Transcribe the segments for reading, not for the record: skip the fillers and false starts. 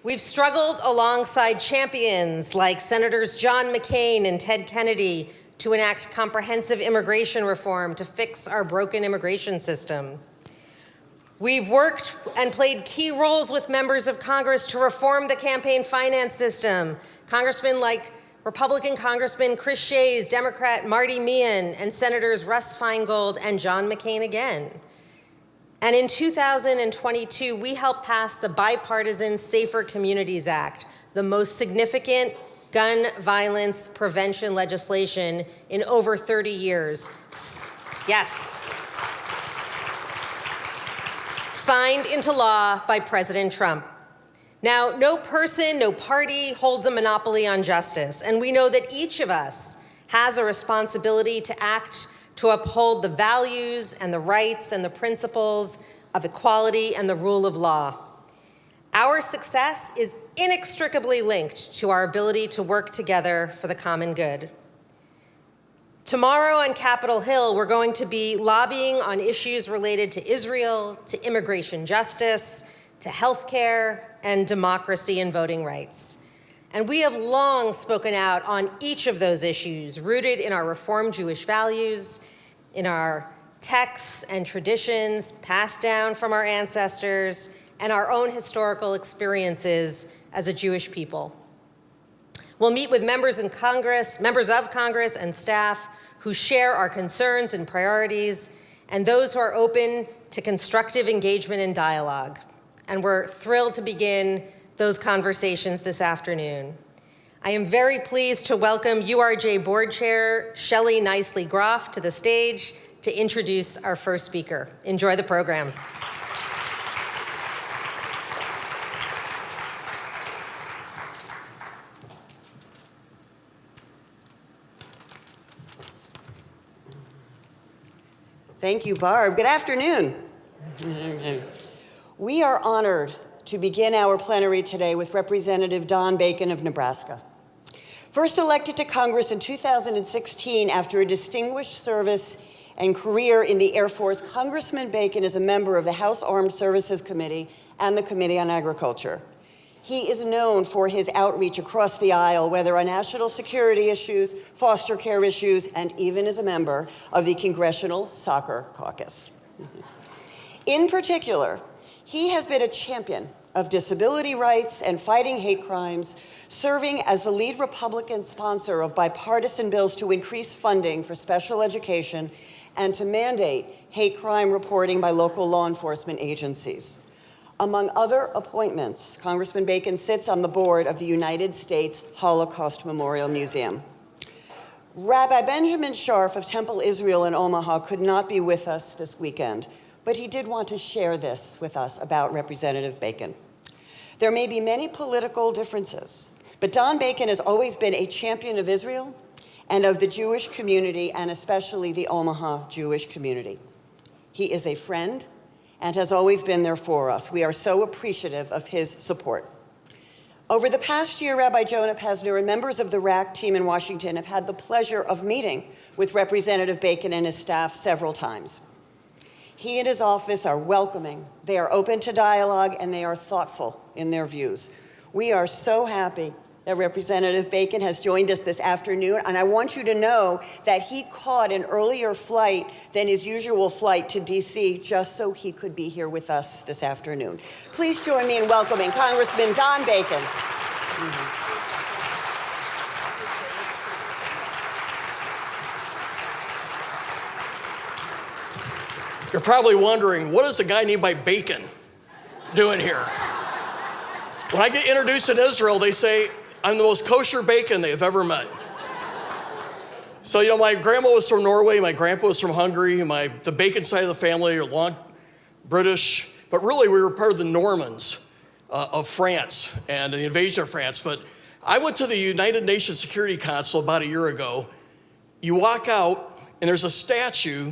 We've struggled alongside champions like Senators John McCain and Ted Kennedy to enact comprehensive immigration reform to fix our broken immigration system. We've worked and played key roles with members of Congress to reform the campaign finance system. Congressmen like Republican Congressman Chris Shays, Democrat Marty Meehan, and Senators Russ Feingold and John McCain again. And in 2022, we helped pass the bipartisan Safer Communities Act, the most significant gun violence prevention legislation in over 30 years. Yes. Signed into law by President Trump. Now, no person, no party holds a monopoly on justice, and we know that each of us has a responsibility to act to uphold the values and the rights and the principles of equality and the rule of law. Our success is inextricably linked to our ability to work together for the common good. Tomorrow on Capitol Hill, we're going to be lobbying on issues related to Israel, to immigration justice, to healthcare, and democracy and voting rights. And we have long spoken out on each of those issues, rooted in our Reformed Jewish values, in our texts and traditions passed down from our ancestors, and our own historical experiences as a Jewish people. We'll meet with members of Congress and staff who share our concerns and priorities, and those who are open to constructive engagement and dialogue. And we're thrilled to begin those conversations this afternoon. I am very pleased to welcome URJ Board Chair Shelley Nicely Groff to the stage to introduce our first speaker. Enjoy the program. Thank you, Barb. Good afternoon. We are honored to begin our plenary today with Representative Don Bacon of Nebraska. First elected to Congress in 2016 after a distinguished service and career in the Air Force, Congressman Bacon is a member of the House Armed Services Committee and the Committee on Agriculture. He is known for his outreach across the aisle, whether on national security issues, foster care issues, and even as a member of the Congressional Soccer Caucus. In particular, he has been a champion of disability rights and fighting hate crimes, serving as the lead Republican sponsor of bipartisan bills to increase funding for special education and to mandate hate crime reporting by local law enforcement agencies. Among other appointments, Congressman Bacon sits on the board of the United States Holocaust Memorial Museum. Rabbi Benjamin Scharf of Temple Israel in Omaha could not be with us this weekend, but he did want to share this with us about Representative Bacon. There may be many political differences, but Don Bacon has always been a champion of Israel and of the Jewish community, and especially the Omaha Jewish community. He is a friend and has always been there for us. We are so appreciative of his support. Over the past year, Rabbi Jonah, Pesner, and members of the RAC team in Washington have had the pleasure of meeting with Representative Bacon and his staff several times. He and his office are welcoming, they are open to dialogue, and they are thoughtful in their views. We are so happy that Representative Bacon has joined us this afternoon, and I want you to know that he caught an earlier flight than his usual flight to DC just so he could be here with us this afternoon. Please join me in welcoming Congressman Don Bacon. You're probably wondering, what is a guy named by Bacon doing here? When I get introduced in Israel, they say, I'm the most kosher bacon they've ever met. So, my grandma was from Norway, my grandpa was from Hungary, the Bacon side of the family are long British, but really we were part of the Normans of France and the invasion of France. But I went to the United Nations Security Council about a year ago. You walk out and there's a statue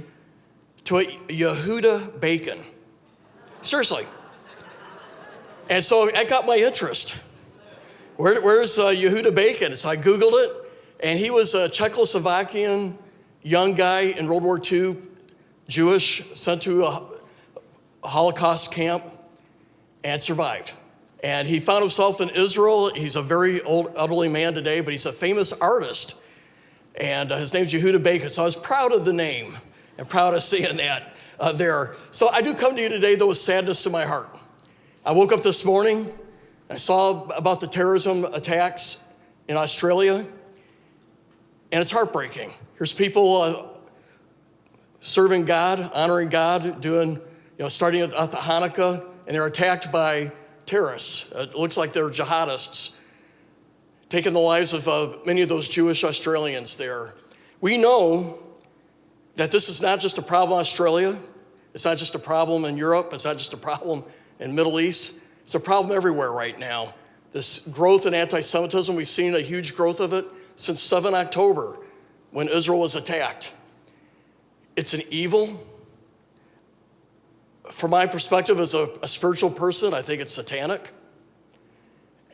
to a Yehuda Bacon. Seriously. And so that got my interest. Where's Yehuda Bacon? So I Googled it, and he was a Czechoslovakian young guy in World War II, Jewish, sent to a Holocaust camp, and survived. And he found himself in Israel. He's a very old, elderly man today, but he's a famous artist. And his name's Yehuda Bacon. So I was proud of the name and proud of seeing that there. So I do come to you today, though, with sadness in my heart. I woke up this morning, I saw about the terrorism attacks in Australia, and it's heartbreaking. Here's people serving God, honoring God, doing, starting at the Hanukkah, and they're attacked by terrorists. It looks like they're jihadists, taking the lives of many of those Jewish Australians there. We know that this is not just a problem in Australia. It's not just a problem in Europe. It's not just a problem in the Middle East. It's a problem everywhere right now. This growth in anti-Semitism, we've seen a huge growth of it since 7 October when Israel was attacked. It's an evil. From my perspective as a spiritual person, I think it's satanic.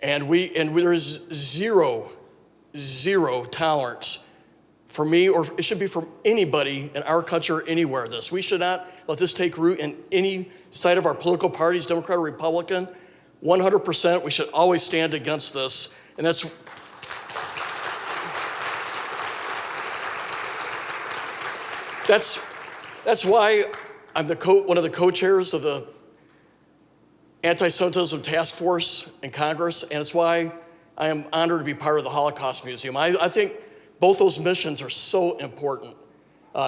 And there is zero tolerance for me, or it should be for anybody in our country or anywhere. We should not let this take root in any side of our political parties, Democrat or Republican. 100%, we should always stand against this. And that's why I'm one of the co-chairs of the Anti-Semitism Task Force in Congress, and it's why I am honored to be part of the Holocaust Museum. I think both those missions are so important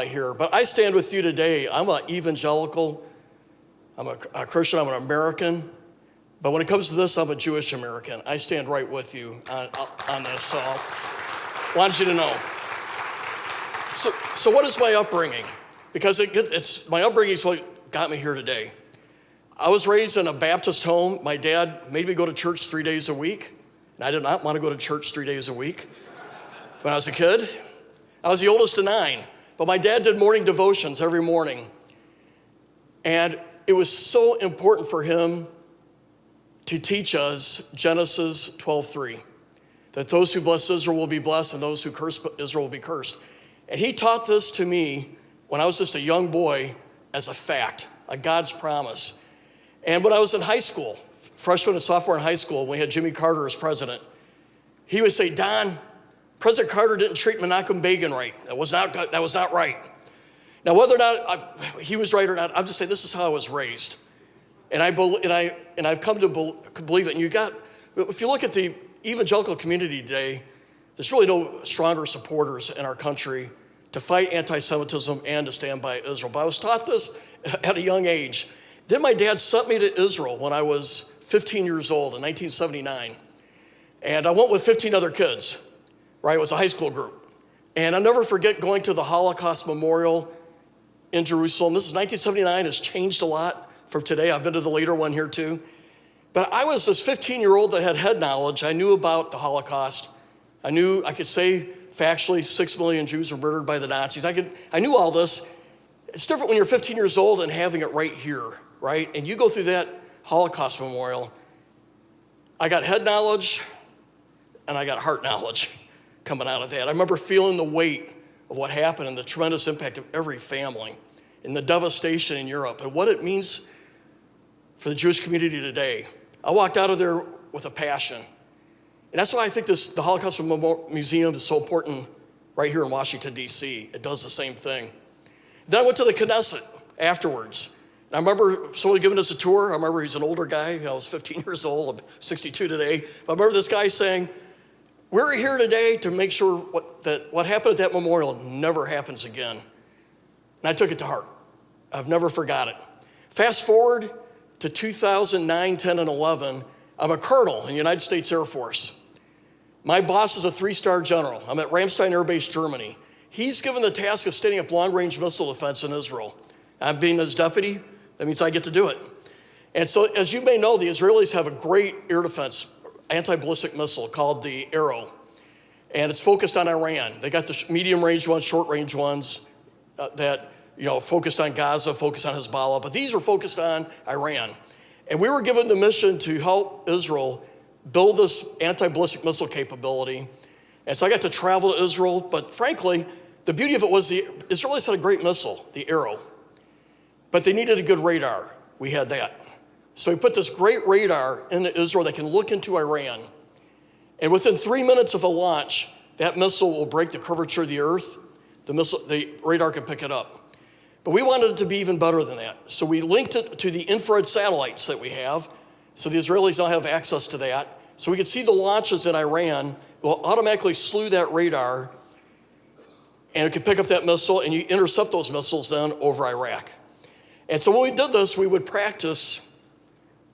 here. But I stand with you today. I'm an evangelical, I'm a Christian, I'm an American. But when it comes to this, I'm a Jewish American. I stand right with you on this, so I wanted you to know. So what is my upbringing? Because my upbringing is what got me here today. I was raised in a Baptist home. My dad made me go to church 3 days a week, and I did not want to go to church 3 days a week when I was a kid. I was the oldest of 9, but my dad did morning devotions every morning. And it was so important for him to teach us Genesis 12:3, that those who bless Israel will be blessed and those who curse Israel will be cursed. And he taught this to me when I was just a young boy as a fact, a God's promise. And when I was in high school, freshman and sophomore in high school, when we had Jimmy Carter as president, he would say, "Don, President Carter didn't treat Menachem Begin right. That was not right." Now, whether or not he was right or not, I'm just saying this is how I was raised. And I've come to believe it. And if you look at the evangelical community today, there's really no stronger supporters in our country to fight anti-Semitism and to stand by Israel. But I was taught this at a young age. Then my dad sent me to Israel when I was 15 years old in 1979. And I went with 15 other kids, right? It was a high school group. And I'll never forget going to the Holocaust Memorial in Jerusalem. This is 1979, it's changed a lot from today. I've been to the later one here too. But I was this 15-year-old that had head knowledge. I knew about the Holocaust. I could say factually 6 million Jews were murdered by the Nazis. I knew all this. It's different when you're 15 years old and having it right here, right? And you go through that Holocaust Memorial. I got head knowledge and I got heart knowledge coming out of that. I remember feeling the weight of what happened and the tremendous impact of every family and the devastation in Europe and what it means for the Jewish community today. I walked out of there with a passion. And that's why I think the Holocaust Museum is so important right here in Washington, D.C. It does the same thing. Then I went to the Knesset afterwards. And I remember someone giving us a tour. I remember he's an older guy. I was 15 years old. I'm 62 today. But I remember this guy saying, "We're here today to make sure what happened at that memorial never happens again." And I took it to heart. I've never forgot it. Fast forward to 2009, 10, and 11. I'm a colonel in the United States Air Force. My boss is a 3-star general. I'm at Ramstein Air Base, Germany. He's given the task of standing up long-range missile defense in Israel. I'm being his deputy. That means I get to do it. And so, as you may know, the Israelis have a great air defense anti-ballistic missile called the Arrow. And it's focused on Iran. They got the medium-range ones, short-range ones that focused on Gaza, focused on Hezbollah. But these were focused on Iran. And we were given the mission to help Israel build this anti-ballistic missile capability. And so I got to travel to Israel. But frankly, the beauty of it was the Israelis had a great missile, the Arrow. But they needed a good radar. We had that. So we put this great radar into Israel that can look into Iran. And within 3 minutes of a launch, that missile will break the curvature of the earth. The radar can pick it up. But we wanted it to be even better than that. So we linked it to the infrared satellites that we have. So the Israelis now have access to that. So we could see the launches in Iran. Will automatically slew that radar, and it could pick up that missile, and you intercept those missiles then over Iraq. And so when we did this, we would practice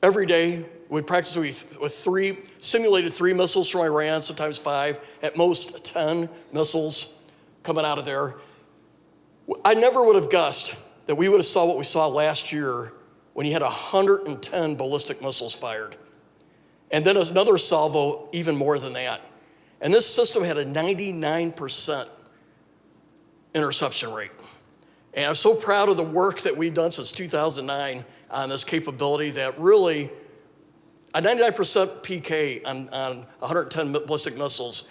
every day. We'd practice with simulated 3 missiles from Iran, sometimes 5, at most 10 missiles coming out of there. I never would have guessed that we would have saw what we saw last year when you had 110 ballistic missiles fired. And then another salvo, even more than that. And this system had a 99% interception rate. And I'm so proud of the work that we've done since 2009 on this capability that really, a 99% PK on 110 ballistic missiles,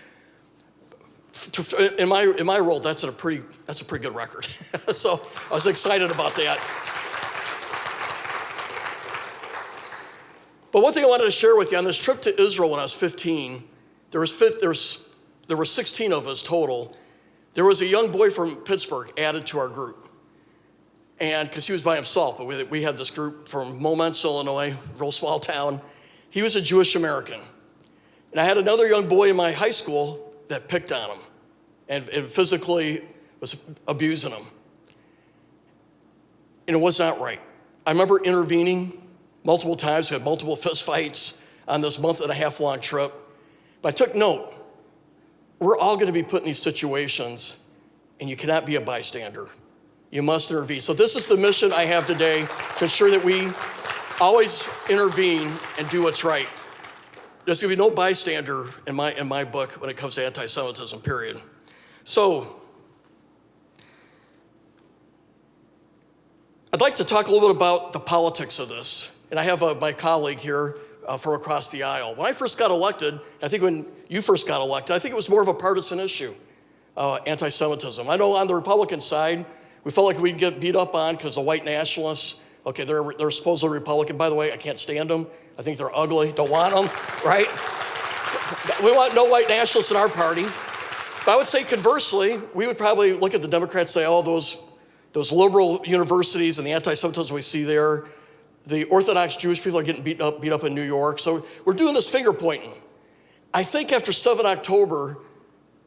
in my role, that's a pretty good record. So I was excited about that. But one thing I wanted to share with you, on this trip to Israel when I was 15, there were 16 of us total. There was a young boy from Pittsburgh added to our group. And because he was by himself, but we had this group from Momence, Illinois, real small town. He was a Jewish American. And I had another young boy in my high school that picked on him and physically was abusing him. And it was not right. I remember intervening multiple times. We had multiple fist fights on this month-and-a-half-long trip. But I took note. We're all going to be put in these situations, and you cannot be a bystander. You must intervene. So this is the mission I have today, to ensure that we always intervene and do what's right. There's going to be no bystander in my book when it comes to anti-Semitism, period. So I'd like to talk a little bit about the politics of this. And I have my colleague here from across the aisle. When I first got elected, I think when you first got elected, I think it was more of a partisan issue, anti-Semitism. I know on the Republican side, we felt like we'd get beat up on because the white nationalists, okay, they're supposedly Republican. By the way, I can't stand them. I think they're ugly, don't want them, right? We want no white nationalists in our party. But I would say conversely, we would probably look at the Democrats and say, oh, those liberal universities and the anti-Semitism we see there, the Orthodox Jewish people are getting beat up in New York. So we're doing this finger pointing. I think after 7 October,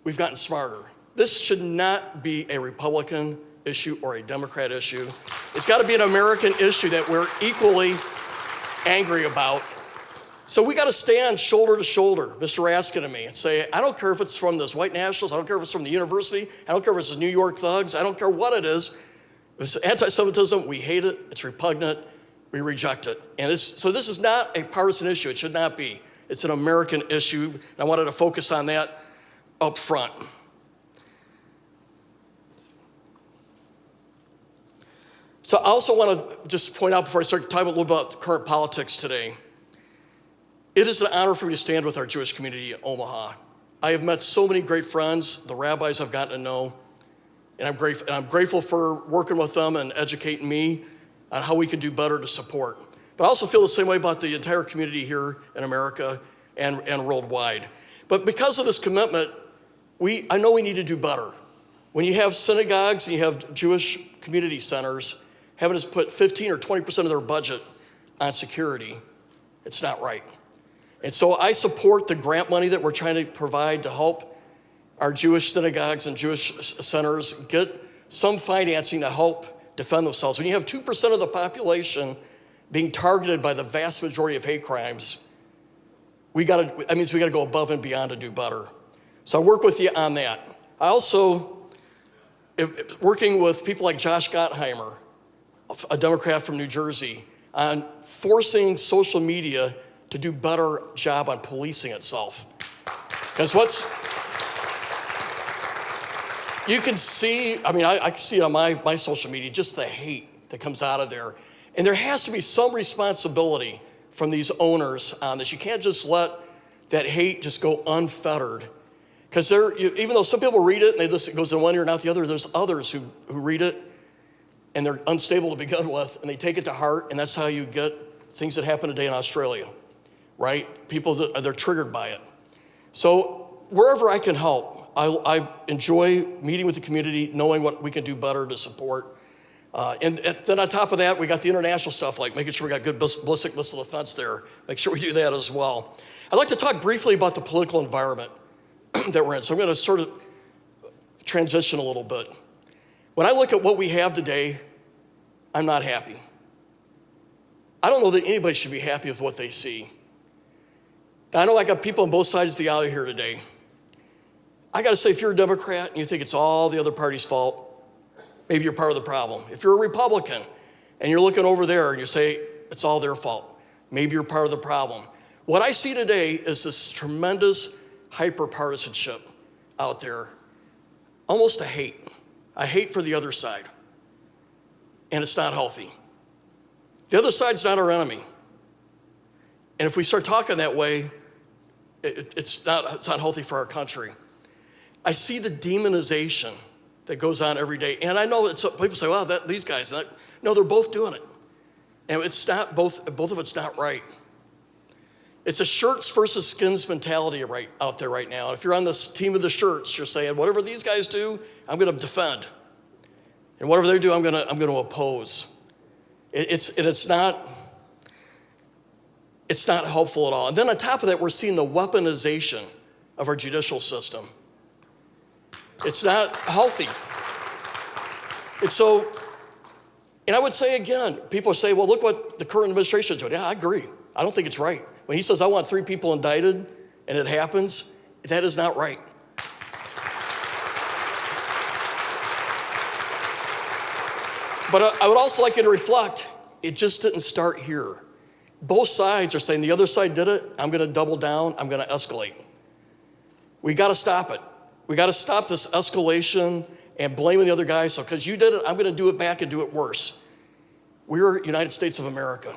we've gotten smarter. This should not be a Republican issue or a Democrat issue. It's got to be an American issue that we're equally angry about. So we got to stand shoulder to shoulder, Mr. Raskin and me, and say, I don't care if it's from those white nationals, I don't care if it's from the university, I don't care if it's the New York thugs, I don't care what it is. It's anti-Semitism, we hate it, it's repugnant, we reject it. And so this is not a partisan issue, it should not be. It's an American issue, and I wanted to focus on that up front. So I also want to just point out before I start talking a little about current politics today, it is an honor for me to stand with our Jewish community in Omaha. I have met so many great friends, the rabbis I've gotten to know, and I'm grateful for working with them and educating me on how we can do better to support. But I also feel the same way about the entire community here in America and worldwide. But because of this commitment, I know we need to do better. When you have synagogues and you have Jewish community centers, having us put 15 or 20% of their budget on security, it's not right. And so I support the grant money that we're trying to provide to help our Jewish synagogues and Jewish centers get some financing to help defend themselves. When you have 2% of the population being targeted by the vast majority of hate crimes, that means we got to go above and beyond to do better. So I work with you on that. I also, working with people like Josh Gottheimer, a Democrat from New Jersey, on forcing social media to do a better job on policing itself. Because you can see, I can see it on my social media, just the hate that comes out of there. And there has to be some responsibility from these owners on this. You can't just let that hate just go unfettered. Because even though some people read it and it goes in one ear and out the other, there's others who read it and they're unstable to begin with, and they take it to heart, and that's how you get things that happen today in Australia, right? People, they're triggered by it. So wherever I can help, I enjoy meeting with the community, knowing what we can do better to support. And then on top of that, we got the international stuff, like making sure we got good ballistic missile defense there. Make sure we do that as well. I'd like to talk briefly about the political environment that we're in. So I'm going to sort of transition a little bit. When I look at what we have today, I'm not happy. I don't know that anybody should be happy with what they see. Now, I know I got people on both sides of the aisle here today. I got to say, if you're a Democrat and you think it's all the other party's fault, maybe you're part of the problem. If you're a Republican and you're looking over there and you say it's all their fault, maybe you're part of the problem. What I see today is this tremendous hyper-partisanship out there, almost a hate for the other side, and it's not healthy. The other side's not our enemy. And if we start talking that way, it's not healthy for our country. I see the demonization that goes on every day. And I know people say, well, these guys, no, they're both doing it. And it's not both of it's not right. It's a shirts versus skins mentality right out there right now. If you're on this team of the shirts, you're saying, whatever these guys do, I'm going to defend. And whatever they do, I'm going to oppose. It's not helpful at all. And then on top of that, we're seeing the weaponization of our judicial system. It's not healthy. And I would say again, people say, well, look what the current administration is doing. Yeah, I agree. I don't think it's right. When he says, I want 3 people indicted, and it happens, that is not right. But I would also like you to reflect, it just didn't start here. Both sides are saying the other side did it, I'm going to double down, I'm going to escalate. We got to stop it. We got to stop this escalation and blaming the other guy. So because you did it, I'm going to do it back and do it worse. We're United States of America.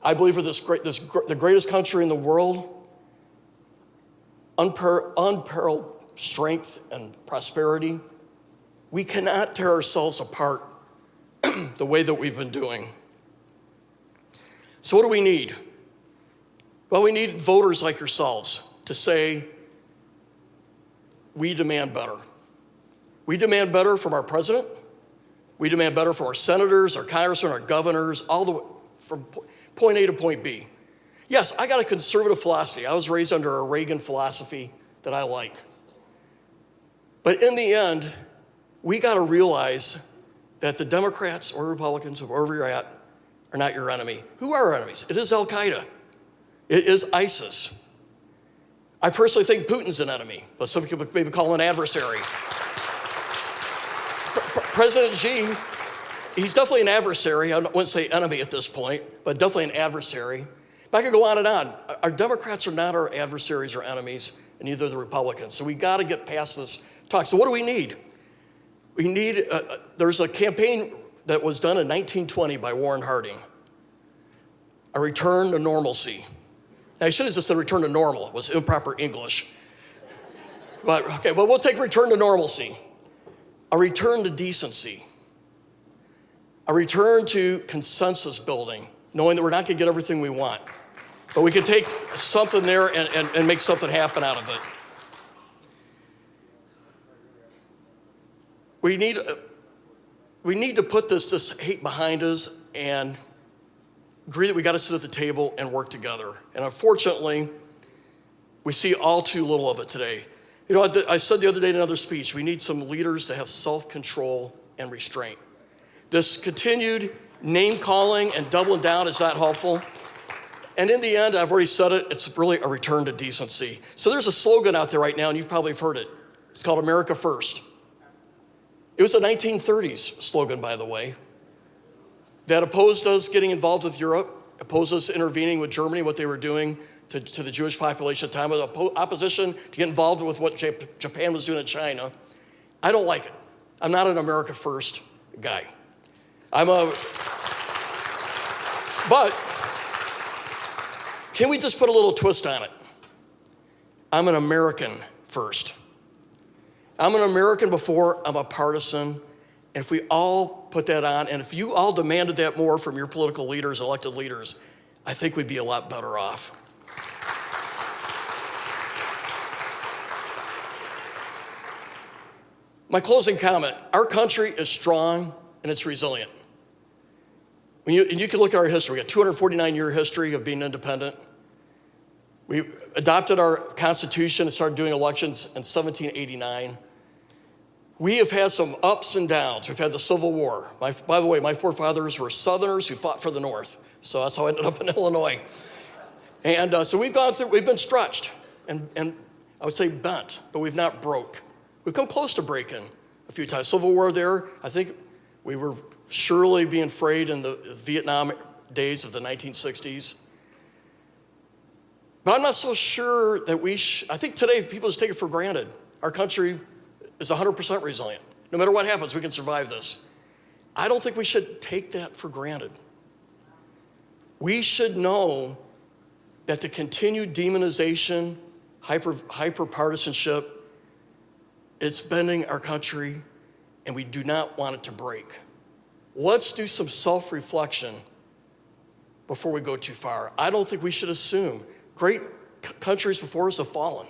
I believe we're the greatest country in the world, unparalleled strength and prosperity. We cannot tear ourselves apart the way that we've been doing. So what do we need? Well, we need voters like yourselves to say, we demand better. We demand better from our president. We demand better from our senators, our congressmen, our governors, all the way from point A to point B. Yes, I got a conservative philosophy. I was raised under a Reagan philosophy that I like. But in the end, we got to realize that the Democrats or Republicans, or wherever you're at, are not your enemy. Who are our enemies? It is Al-Qaeda. It is ISIS. I personally think Putin's an enemy, but some people maybe call him an adversary. President Xi, he's definitely an adversary. I wouldn't say enemy at this point, but definitely an adversary. But I could go on and on. Our Democrats are not our adversaries or enemies, and neither are the Republicans. So we got to get past this talk. So what do we need? We need, there's a campaign that was done in 1920 by Warren Harding, a return to normalcy. Now, I should have just said return to normal. It was improper English. But, okay, well, we'll take return to normalcy, a return to decency, a return to consensus building, knowing that we're not going to get everything we want, but we can take something there and make something happen out of it. We need to put this hate behind us and agree that we got to sit at the table and work together. And unfortunately, we see all too little of it today. You know, I said the other day in another speech, we need some leaders that have self-control and restraint. This continued name-calling and doubling down is not helpful. And in the end, I've already said it, it's really a return to decency. So there's a slogan out there right now, and you probably have heard it. It's called America First. It was a 1930s slogan, by the way, that opposed us getting involved with Europe, opposed us intervening with Germany, what they were doing to the Jewish population at the time, with opposition to get involved with what Japan was doing in China. I don't like it. I'm not an America First guy. But can we just put a little twist on it? I'm an American first. I'm an American before I'm a partisan, And if we all put that on, and if you all demanded that more from your political leaders, elected leaders, I think we'd be a lot better off. My closing comment, our country is strong and it's resilient. And you can look at our history. We got 249-year history of being independent. We adopted our Constitution and started doing elections in 1789. We have had some ups and downs. We've had the Civil War. By the way, my forefathers were Southerners who fought for the North. So that's how I ended up in Illinois. And so we've gone through, we've been stretched and I would say bent, but we've not broke. We've come close to breaking a few times. Civil War there, I think we were surely being frayed in the Vietnam days of the 1960s. But I'm not so sure that I think today people just take it for granted. Our country is 100% resilient. No matter what happens, we can survive this. I don't think we should take that for granted. We should know that the continued demonization, hyper-partisanship, it's bending our country, and we do not want it to break. Let's do some self-reflection before we go too far. I don't think we should assume great countries before us have fallen.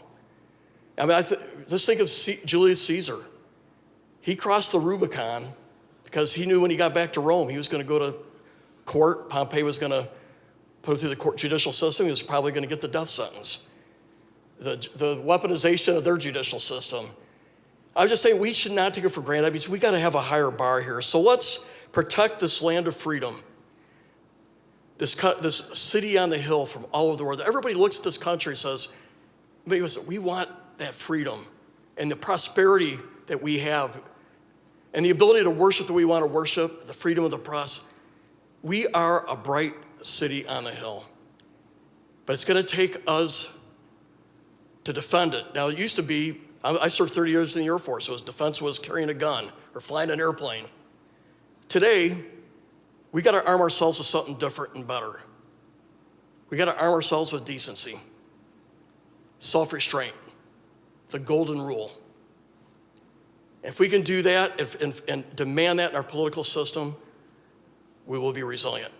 I mean, just think of Julius Caesar. He crossed the Rubicon because he knew when he got back to Rome, he was going to go to court. Pompey was going to put it through the judicial system. He was probably going to get the death sentence. The weaponization of their judicial system. I was just saying we should not take it for granted. I mean, we got to have a higher bar here. So let's protect this land of freedom, this city on the hill from all over the world. Everybody looks at this country and says, we want that freedom and the prosperity that we have and the ability to worship that we want to worship, the freedom of the press. We are a bright city on the hill. But it's going to take us to defend it. Now, it used to be, I served 30 years in the Air Force, so defense was carrying a gun or flying an airplane. Today, we got to arm ourselves with something different and better. We got to arm ourselves with decency, self-restraint, the golden rule. If we can do that and demand that in our political system, we will be resilient.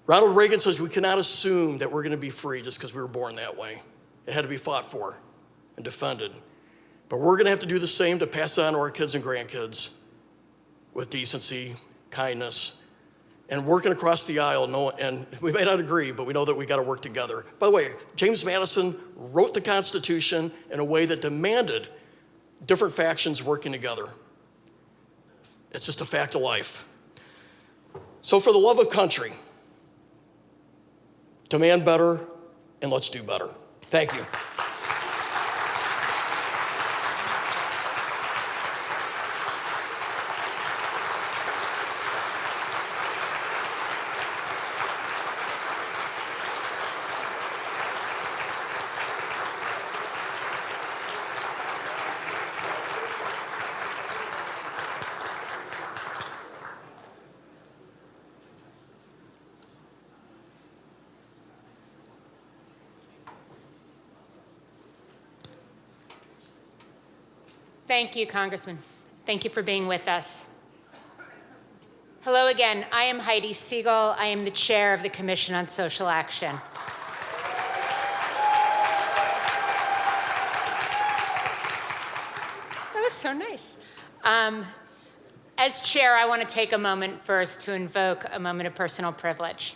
Ronald Reagan says we cannot assume that we're going to be free just because we were born that way. It had to be fought for and defended. But we're going to have to do the same to pass it on to our kids and grandkids with decency, kindness, and working across the aisle. And we may not agree, but we know that we got to work together. By the way, James Madison wrote the Constitution in a way that demanded different factions working together. It's just a fact of life. So for the love of country, demand better, and let's do better. Thank you. Thank you, Congressman. Thank you for being with us. Hello again. I am Heidi Siegel. I am the chair of the Commission on Social Action. That was so nice. As chair, I want to take a moment first to invoke a moment of personal privilege.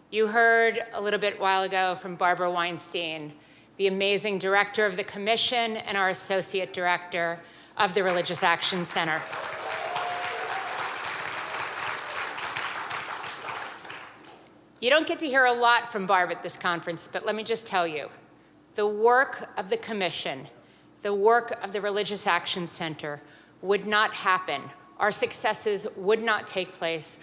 You heard a little bit while ago from Barbara Weinstein, the amazing director of the Commission and our associate director of the Religious Action Center. You don't get to hear a lot from Barb at this conference, but let me just tell you, the work of the Commission, the work of the Religious Action Center would not happen. Our successes would not take place.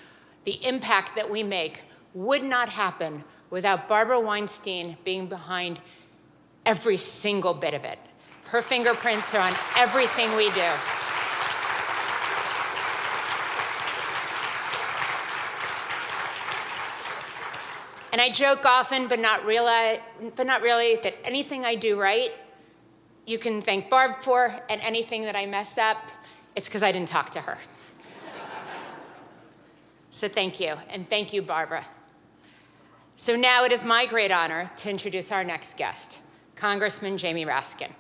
The impact that we make would not happen without Barbara Weinstein being behind every single bit of it. Her fingerprints are on everything we do. And I joke often, but not really, that anything I do right, you can thank Barb for, and anything that I mess up, It's because I didn't talk to her. So thank you, and thank you, Barbara. So now it is my great honor to introduce our next guest, Congressman Jamie Raskin.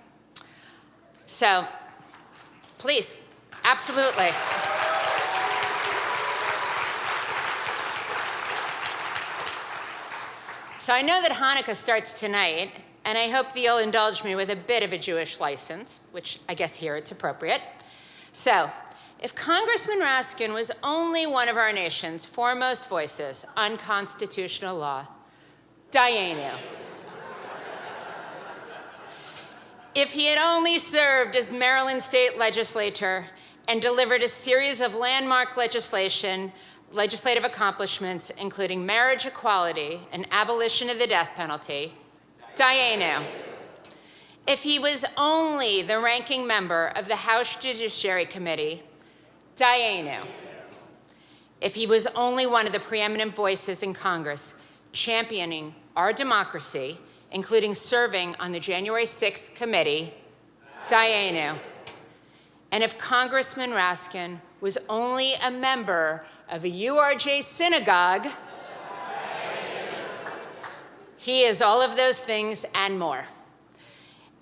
So, please, absolutely. So I know that Hanukkah starts tonight, and I hope that you'll indulge me with a bit of a Jewish license, which I guess here it's appropriate. So, if Congressman Raskin was only one of our nation's foremost voices on constitutional law, Dayenu. If he had only served as Maryland state legislator and delivered a series of landmark legislative accomplishments, including marriage equality and abolition of the death penalty, Dayenu. If he was only the ranking member of the House Judiciary Committee, Dayenu. If he was only one of the preeminent voices in Congress championing our democracy, including serving on the January 6th committee, Dayenu. And if Congressman Raskin was only a member of a URJ synagogue, he is all of those things and more.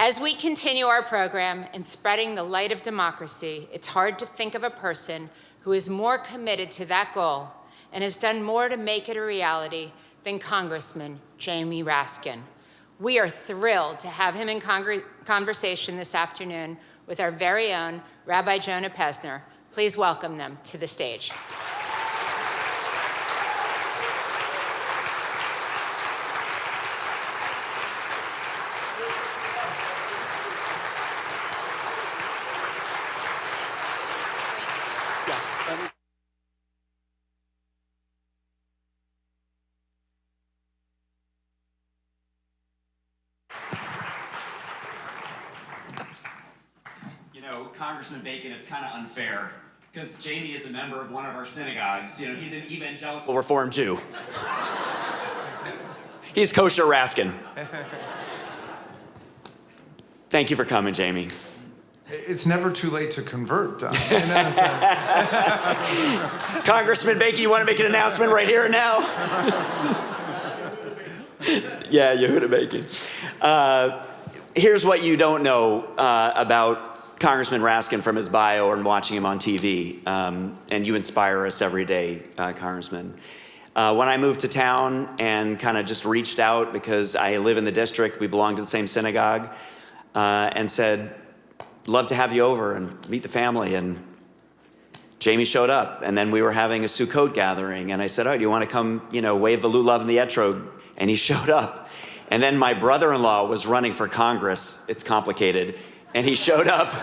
As we continue our program in spreading the light of democracy, it's hard to think of a person who is more committed to that goal and has done more to make it a reality than Congressman Jamie Raskin. We are thrilled to have him in conversation this afternoon with our very own Rabbi Jonah Pesner. Please welcome them to the stage. Congressman Bacon, it's kind of unfair because Jamie is a member of one of our synagogues. You know, he's an evangelical Reformed Jew. He's kosher Raskin. Thank you for coming, Jamie. It's never too late to convert. Congressman Bacon, you want to make an announcement right here and now? Yeah, Yehuda Bacon. Here's what you don't know about Congressman Raskin from his bio and watching him on TV, and you inspire us every day, Congressman. When I moved to town and kind of just reached out because I live in the district, we belong to the same synagogue, and said, love to have you over and meet the family, and Jamie showed up, and then we were having a Sukkot gathering, and I said, oh, do you want to come, wave the lulav and the etrog? And he showed up. And then my brother-in-law was running for Congress. It's complicated. And he showed up.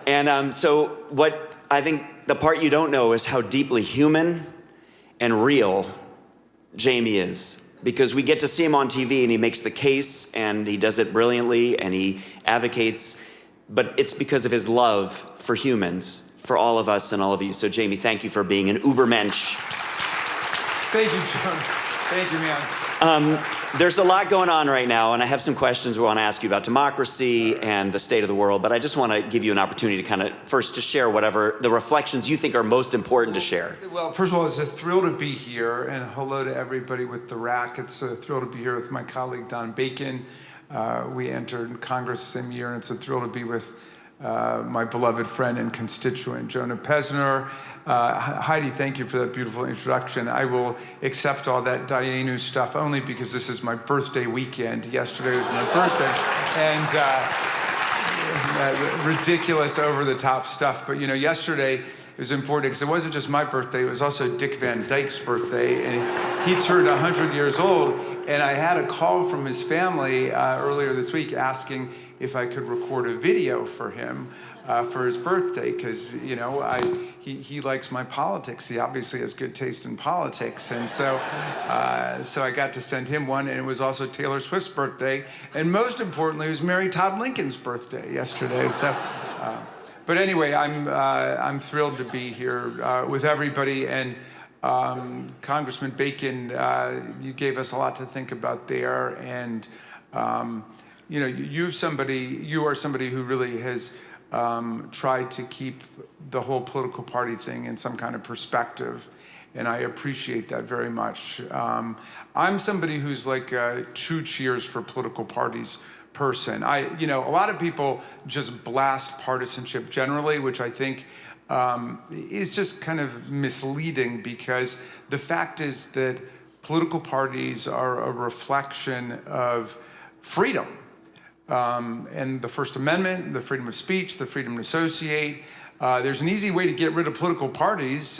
And so what I think the part you don't know is how deeply human and real Jamie is. Because we get to see him on TV and he makes the case and he does it brilliantly and he advocates, but it's because of his love for humans, for all of us and all of you. So Jamie, thank you for being an Ubermensch. Thank you, John. Thank you, man. There's a lot going on right now, and I have some questions we want to ask you about democracy and the state of the world, but I just want to give you an opportunity to kind of first to share whatever the reflections you think are most important to share. Well, first of all, it's a thrill to be here, and hello to everybody with the RAC. It's a thrill to be here with my colleague, Don Bacon. We entered Congress the same year, and it's a thrill to be with my beloved friend and constituent, Jonah Pesner. Heidi, thank you for that beautiful introduction. I will accept all that Dayenu stuff only because this is my birthday weekend. Yesterday was my birthday, and ridiculous, over-the-top stuff. But yesterday it was important because it wasn't just my birthday, it was also Dick Van Dyke's birthday, and he turned 100 years old. And I had a call from his family earlier this week asking if I could record a video for him for his birthday, because he likes my politics. He obviously has good taste in politics, and so I got to send him one. And it was also Taylor Swift's birthday, and most importantly, it was Mary Todd Lincoln's birthday yesterday. So, but anyway, I'm thrilled to be here with everybody. And Congressman Bacon, you gave us a lot to think about there, and you are somebody who really has tried to keep the whole political party thing in some kind of perspective. And I appreciate that very much. I'm somebody who's like a 2 cheers for political parties person. A lot of people just blast partisanship generally, which I think is just kind of misleading, because the fact is that political parties are a reflection of freedom. And the First Amendment, the freedom of speech, the freedom to associate. There's an easy way to get rid of political parties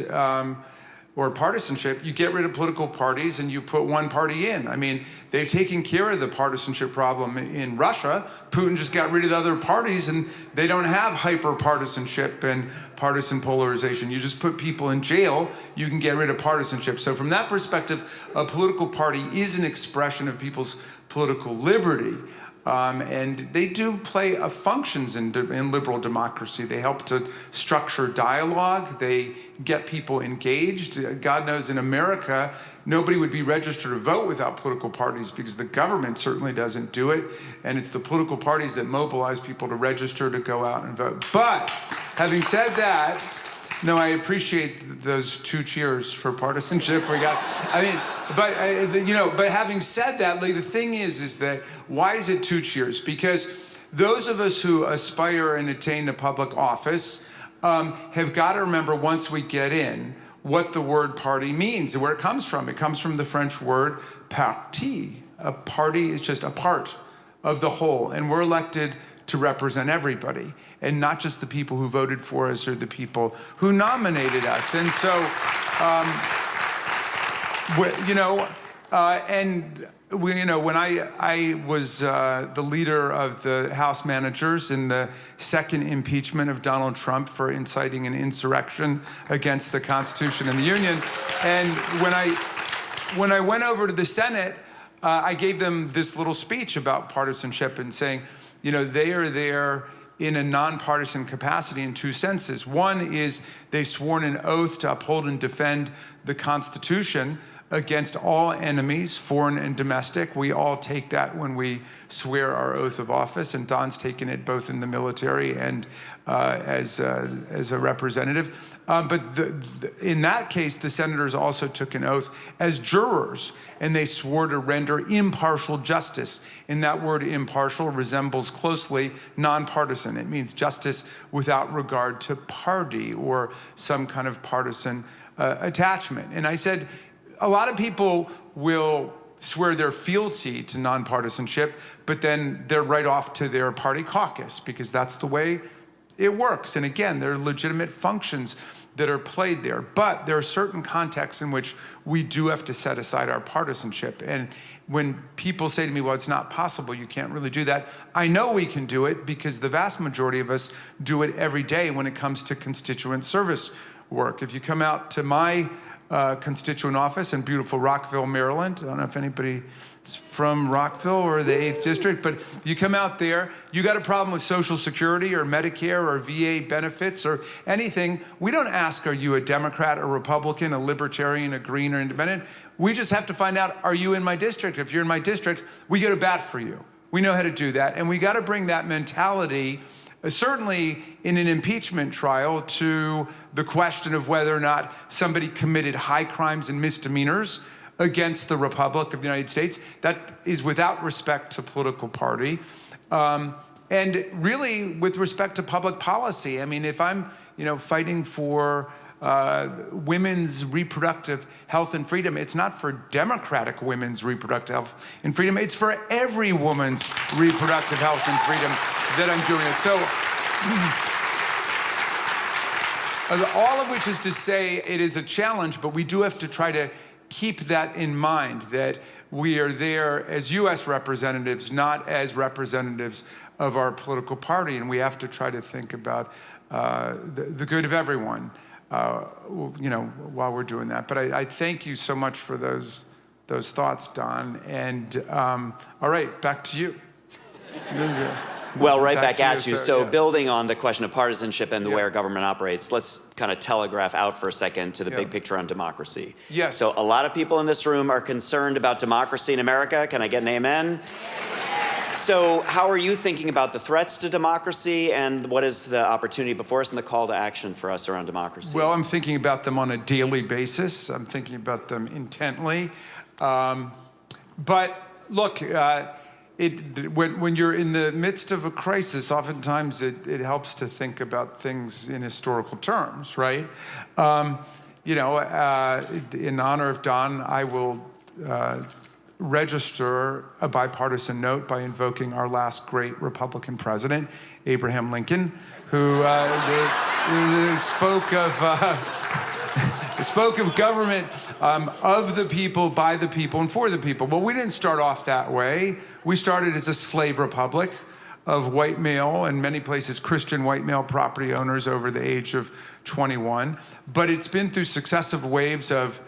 or partisanship. You get rid of political parties and you put one party in. I mean, they've taken care of the partisanship problem in Russia. Putin just got rid of the other parties and they don't have hyper-partisanship and partisan polarization. You just put people in jail, you can get rid of partisanship. So from that perspective, a political party is an expression of people's political liberty. And they do play functions in liberal democracy. They help to structure dialogue. They get people engaged. God knows in America, nobody would be registered to vote without political parties, because the government certainly doesn't do it. And it's the political parties that mobilize people to register to go out and vote. But having said that, no, I appreciate those 2 cheers for partisanship. But having said that, like, the thing is that why is it 2 cheers? Because those of us who aspire and attain to public office have got to remember, once we get in, what the word party means and where it comes from. It comes from the French word parti. A party is just a part of the whole, and we're elected to represent everybody, and not just the people who voted for us or the people who nominated us. And so, when I was the leader of the House managers in the second impeachment of Donald Trump for inciting an insurrection against the Constitution and the Union, and when I went over to the Senate, I gave them this little speech about partisanship and saying, they are there in a nonpartisan capacity in 2 senses. One is they've sworn an oath to uphold and defend the Constitution against all enemies, foreign and domestic. We all take that when we swear our oath of office, and Don's taken it both in the military and as a representative. But in that case, the senators also took an oath as jurors, and they swore to render impartial justice. And that word impartial resembles closely nonpartisan. It means justice without regard to party or some kind of partisan attachment. And I said, a lot of people will swear their fealty to nonpartisanship, but then they're right off to their party caucus, because that's the way it works. And again, there are legitimate functions that are played there. But there are certain contexts in which we do have to set aside our partisanship. And when people say to me, well, it's not possible, you can't really do that, I know we can do it, because the vast majority of us do it every day when it comes to constituent service work. If you come out to my constituent office in beautiful Rockville, Maryland. I don't know if anybody's from Rockville or the 8th District, but you come out there, you got a problem with Social Security or Medicare or VA benefits or anything. We don't ask, are you a Democrat, a Republican, a Libertarian, a Green, or Independent? We just have to find out, are you in my district? If you're in my district, we go to bat for you. We know how to do that, and we got to bring that mentality certainly in an impeachment trial to the question of whether or not somebody committed high crimes and misdemeanors against the Republic of the United States. That is without respect to political party. And really with respect to public policy. I mean, if I'm fighting for women's reproductive health and freedom, it's not for democratic women's reproductive health and freedom, it's for every woman's reproductive health and freedom that I'm doing it. So, all of which is to say it is a challenge, but we do have to try to keep that in mind, that we are there as U.S. representatives, not as representatives of our political party, and we have to try to think about the good of everyone, while we're doing that. But I thank you so much for those thoughts, Don. And all right, back to you. Well, right back at you. So building on the question of partisanship and the way our government operates, let's kind of telegraph out for a second to the big picture on democracy. Yes. So a lot of people in this room are concerned about democracy in America. Can I get an amen? So how are you thinking about the threats to democracy, and what is the opportunity before us and the call to action for us around democracy? Well, I'm thinking about them on a daily basis. I'm thinking about them intently. But look, when you're in the midst of a crisis, oftentimes it helps to think about things in historical terms, right? In honor of Don, I will register a bipartisan note by invoking our last great Republican president, Abraham Lincoln, who spoke of government of the people, by the people, and for the people. But we didn't start off that way. We started as a slave republic of white male, in many places Christian white male property owners over the age of 21. But it's been through successive waves of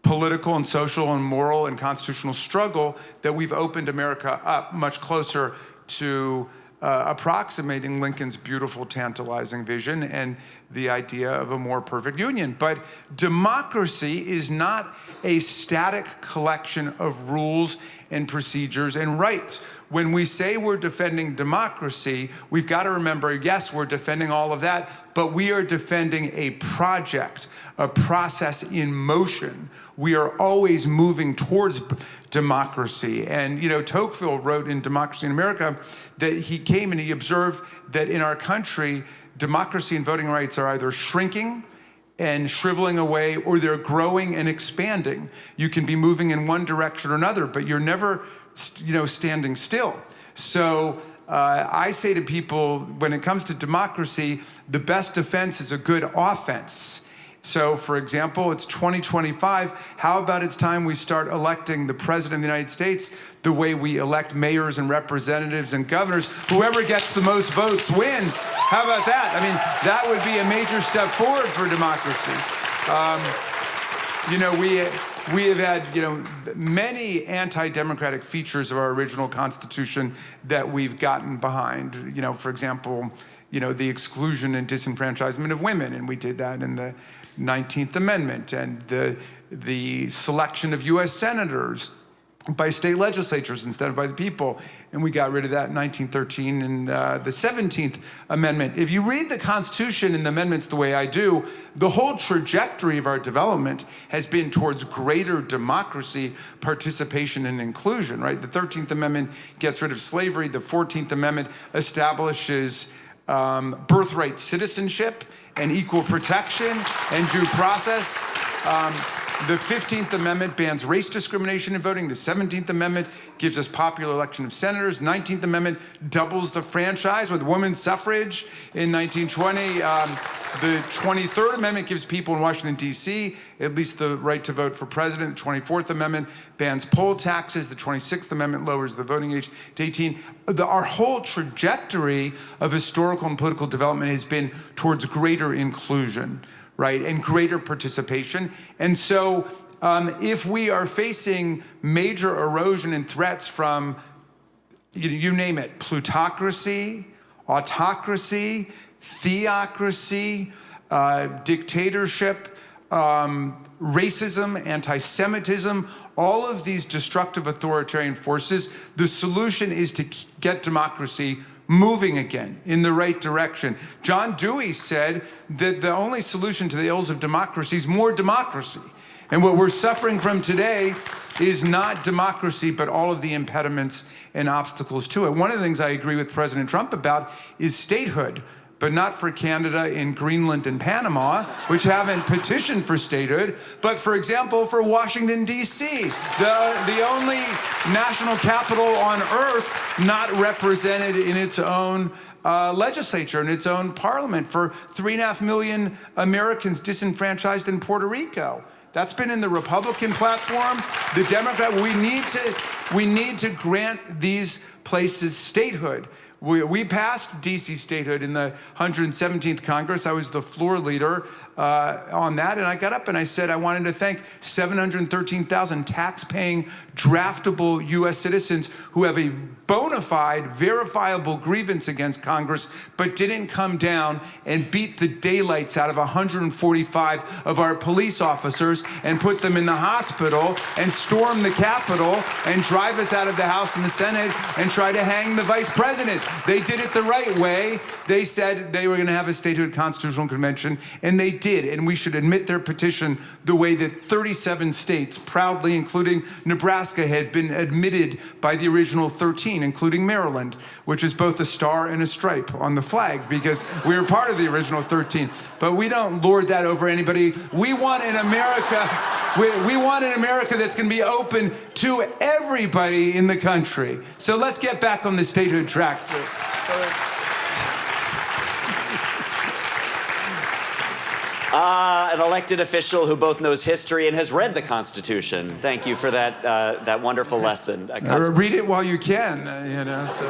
political and social and moral and constitutional struggle that we've opened America up much closer to approximating Lincoln's beautiful, tantalizing vision and the idea of a more perfect union. But democracy is not a static collection of rules and procedures and rights. When we say we're defending democracy, we've got to remember, yes, we're defending all of that, but we are defending a project, a process in motion. We are always moving towards democracy. And, Tocqueville wrote in Democracy in America that he came and he observed that in our country, democracy and voting rights are either shrinking and shriveling away, or they're growing and expanding. You can be moving in one direction or another, but you're never, standing still. So I say to people, when it comes to democracy, the best defense is a good offense. So, for example, it's 2025. How about it's time we start electing the President of the United States the way we elect mayors and representatives and governors? Whoever gets the most votes wins. How about that? I mean, that would be a major step forward for democracy. We have had, many anti-democratic features of our original Constitution that we've gotten behind. For example, the exclusion and disenfranchisement of women, and we did that in the 19th Amendment, and the selection of U.S. senators by state legislatures instead of by the people, and we got rid of that in 1913 in the 17th Amendment. If you read the Constitution and the amendments the way I do, the whole trajectory of our development has been towards greater democracy, participation, and inclusion, right? The 13th Amendment gets rid of slavery. The 14th Amendment establishes birthright citizenship and equal protection and due process. The 15th Amendment bans race discrimination in voting. The 17th Amendment gives us popular election of senators. 19th Amendment doubles the franchise with women's suffrage in 1920. The 23rd Amendment gives people in Washington, D.C. at least the right to vote for president. The 24th Amendment bans poll taxes. The 26th Amendment lowers the voting age to 18. Our whole trajectory of historical and political development has been towards greater inclusion, right, and greater participation. And so if we are facing major erosion and threats from, you name it, plutocracy, autocracy, theocracy, dictatorship, racism, anti-Semitism, all of these destructive authoritarian forces, the solution is to get democracy moving again in the right direction. John Dewey said that the only solution to the ills of democracy is more democracy. And what we're suffering from today is not democracy, but all of the impediments and obstacles to it. One of the things I agree with President Trump about is statehood, but not for Canada and Greenland and Panama, which haven't petitioned for statehood, but for example, for Washington, D.C., the only national capital on earth not represented in its own legislature, in its own parliament, for 3.5 million Americans disenfranchised in Puerto Rico. That's been in the Republican platform. The Democrat, we need to grant these places statehood. We passed D.C. statehood in the 117th Congress. I was the floor leader on that, and I got up and I said I wanted to thank 713,000 tax-paying, draftable U.S. citizens who have a bona fide, verifiable grievance against Congress, but didn't come down and beat the daylights out of 145 of our police officers and put them in the hospital and storm the Capitol and drive us out of the House and the Senate and try to hang the vice president. They did it the right way. They said they were going to have a statehood constitutional convention, and they did. And we should admit their petition the way that 37 states, proudly including Nebraska, had been admitted by the original 13, including Maryland, which is both a star and a stripe on the flag, because we were part of the original 13. But we don't lord that over anybody. We want an America, we want an America that's going to be open to everybody in the country. So let's get back on the statehood track. An elected official who both knows history and has read the Constitution. Thank you for that that wonderful lesson. Read it while you can, you know. So.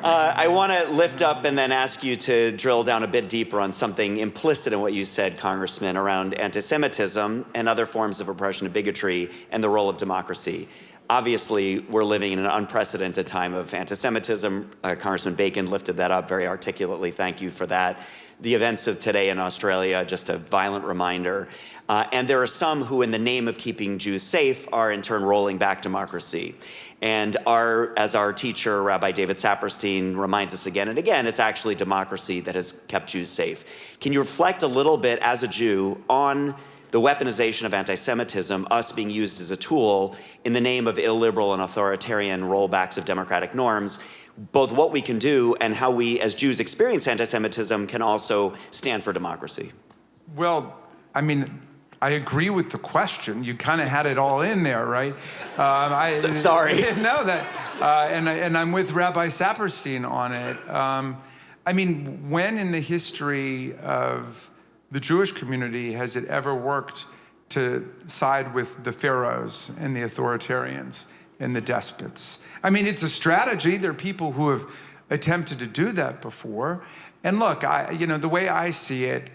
I want to lift up and then ask you to drill down a bit deeper on something implicit in what you said, Congressman, around anti-Semitism and other forms of oppression and bigotry and the role of democracy. Obviously, we're living in an unprecedented time of anti-Semitism. Congressman Bacon lifted that up very articulately. Thank you for that. The events of today in Australia, just a violent reminder. And there are some who, in the name of keeping Jews safe, are in turn rolling back democracy. And as our teacher, Rabbi David Saperstein, reminds us again and again, it's actually democracy that has kept Jews safe. Can you reflect a little bit, as a Jew, on the weaponization of anti-Semitism, us being used as a tool in the name of illiberal and authoritarian rollbacks of democratic norms, both what we can do and how we as Jews experience anti-Semitism can also stand for democracy? Well, I mean, I agree with the question. You kind of had it all in there, right? Sorry. No, and I'm with Rabbi Saperstein on it. I mean, when in the history of the Jewish community has it ever worked to side with the pharaohs and the authoritarians and the despots? I mean, it's a strategy. There are people who have attempted to do that before. And look, the way I see it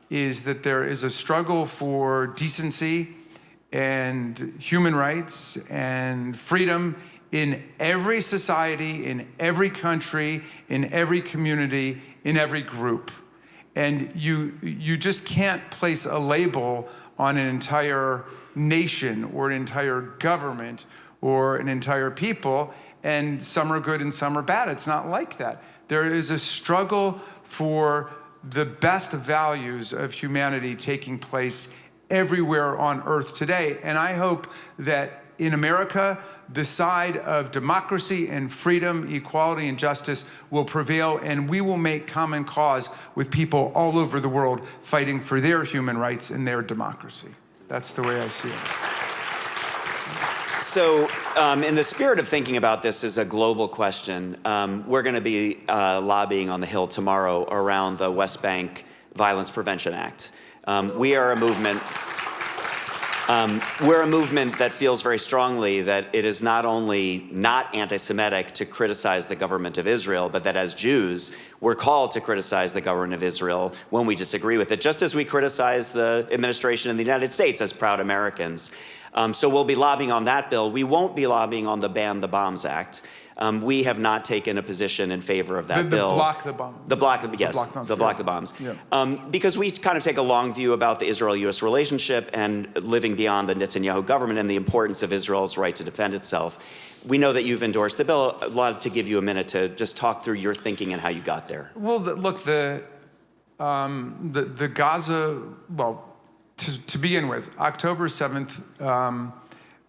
is that there is a struggle for decency and human rights and freedom in every society, in every country, in every community, in every group. And you just can't place a label on an entire nation or an entire government or an entire people, and some are good and some are bad. It's not like that. There is a struggle for the best values of humanity taking place everywhere on earth today. And I hope that in America, the side of democracy and freedom, equality, and justice will prevail, and we will make common cause with people all over the world fighting for their human rights and their democracy. That's the way I see it. So, in the spirit of thinking about this as a global question, we're going to be lobbying on the Hill tomorrow around the West Bank Violence Prevention Act. We are a movement. We're a movement that feels very strongly that it is not only not anti-Semitic to criticize the government of Israel, but that as Jews, we're called to criticize the government of Israel when we disagree with it, just as we criticize the administration in the United States as proud Americans. So we'll be lobbying on that bill. We won't be lobbying on the Ban the Bombs Act. We have not taken a position in favor of that bill. The block the bombs. The block the bombs. Yeah. Because we kind of take a long view about the Israel-U.S. relationship and living beyond the Netanyahu government and the importance of Israel's right to defend itself. We know that you've endorsed the bill. I'd love to give you a minute to just talk through your thinking and how you got there. Well, look, the Gaza, well, to begin with, October 7th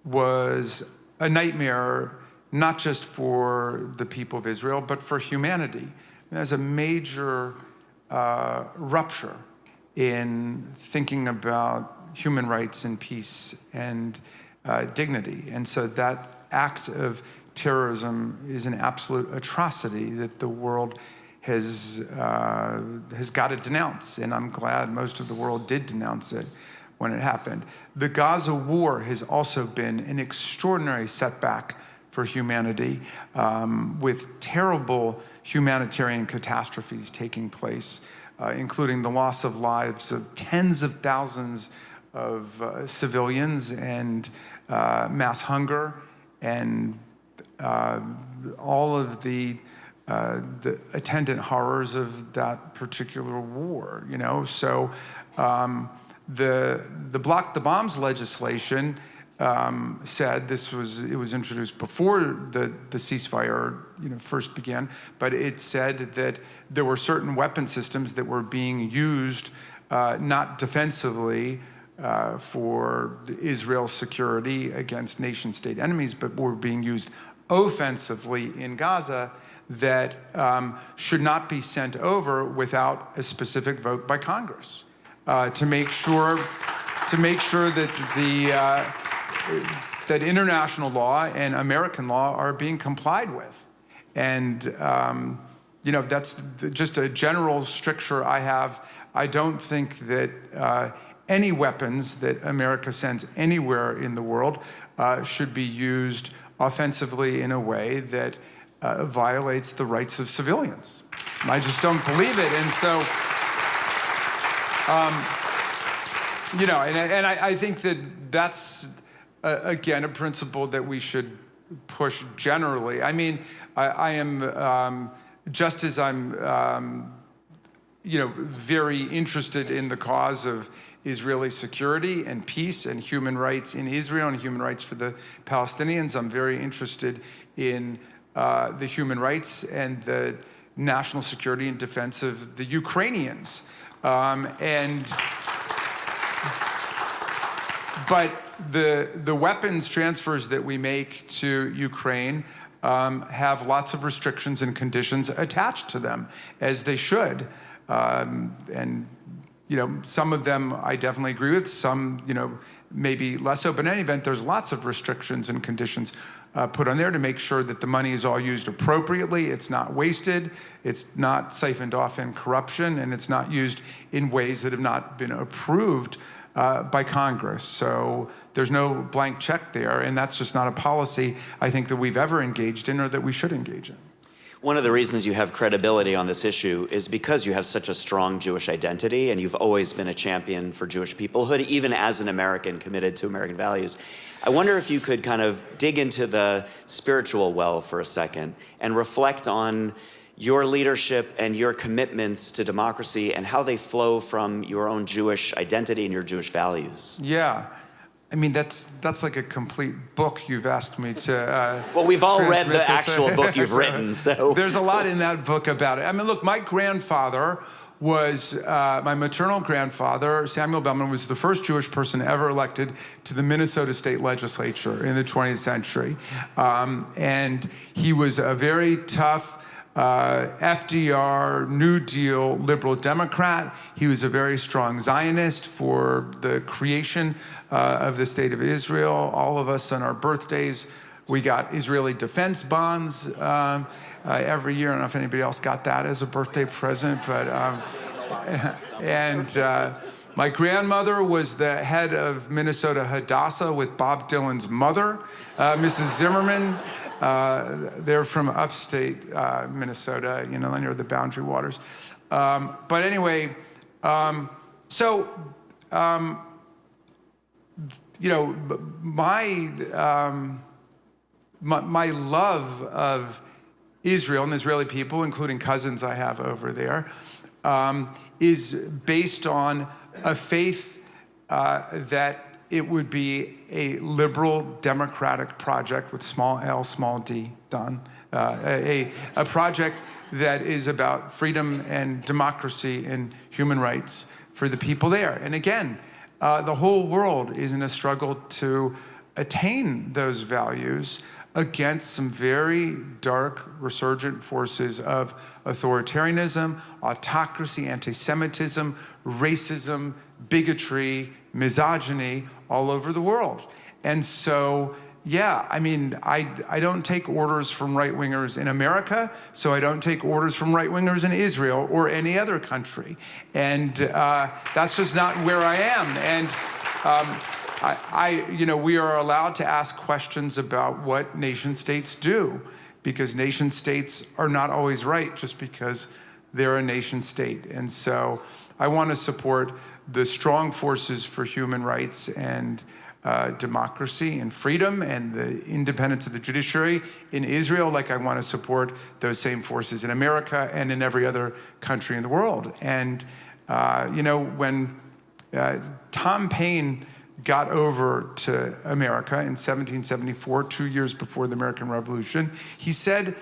was a nightmare, not just for the people of Israel, but for humanity. There's a major rupture in thinking about human rights and peace and dignity. And so that act of terrorism is an absolute atrocity that the world has got to denounce. And I'm glad most of the world did denounce it when it happened. The Gaza war has also been an extraordinary setback for humanity, with terrible humanitarian catastrophes taking place, including the loss of lives of tens of thousands of civilians and mass hunger and all of the attendant horrors of that particular war, you know? So the Block the Bombs legislation said it was introduced before the ceasefire first began, but it said that there were certain weapon systems that were being used not defensively for Israel's security against nation-state enemies, but were being used offensively in Gaza that should not be sent over without a specific vote by Congress to make sure that that international law and American law are being complied with. And that's just a general stricture I have. I don't think that any weapons that America sends anywhere in the world should be used offensively in a way that violates the rights of civilians. I just don't believe it. And so, I think that that's, again, a principle that we should push generally. I mean, I am, just as I'm, very interested in the cause of Israeli security and peace and human rights in Israel and human rights for the Palestinians, I'm very interested in the human rights and the national security and defense of the Ukrainians. But the weapons transfers that we make to Ukraine have lots of restrictions and conditions attached to them, as they should. Some of them I definitely agree with, some, maybe less so. But in any event, there's lots of restrictions and conditions put on there to make sure that the money is all used appropriately, it's not wasted, it's not siphoned off in corruption, and it's not used in ways that have not been approved by Congress. So there's no blank check there, and that's just not a policy I think that we've ever engaged in or that we should engage in. One of the reasons you have credibility on this issue is because you have such a strong Jewish identity, and you've always been a champion for Jewish peoplehood, even as an American committed to American values. I wonder if you could kind of dig into the spiritual well for a second and reflect on your leadership and your commitments to democracy and how they flow from your own Jewish identity and your Jewish values. Yeah. I mean, that's like a complete book you've asked me to well, we've all read transmit the this. actual book you've written, so. There's a lot in that book about it. I mean, look, my grandfather was, my maternal grandfather, Samuel Bellman, was the first Jewish person ever elected to the Minnesota State Legislature in the 20th century. And he was a very tough FDR, New Deal, liberal Democrat. He was a very strong Zionist for the creation of the state of Israel. All of us on our birthdays, we got Israeli defense bonds every year. I don't know if anybody else got that as a birthday present, but my grandmother was the head of Minnesota Hadassah with Bob Dylan's mother, Mrs. Zimmerman. They're from upstate Minnesota, near the Boundary Waters. But anyway, my love of Israel and the Israeli people, including cousins I have over there, is based on a faith that it would be a liberal democratic project with small l, small d, done. A project that is about freedom and democracy and human rights for the people there. And again, the whole world is in a struggle to attain those values against some very dark, resurgent forces of authoritarianism, autocracy, anti-Semitism, racism, bigotry, misogyny all over the world. And so, yeah, I mean, I don't take orders from right-wingers in America, so I don't take orders from right-wingers in Israel or any other country. And that's just not where I am. And we are allowed to ask questions about what nation states do, because nation states are not always right just because they're a nation state. And so I want to support the strong forces for human rights and democracy and freedom and the independence of the judiciary in Israel, like I want to support those same forces in America and in every other country in the world. And, when Tom Paine got over to America in 1774, 2 years before the American Revolution, he said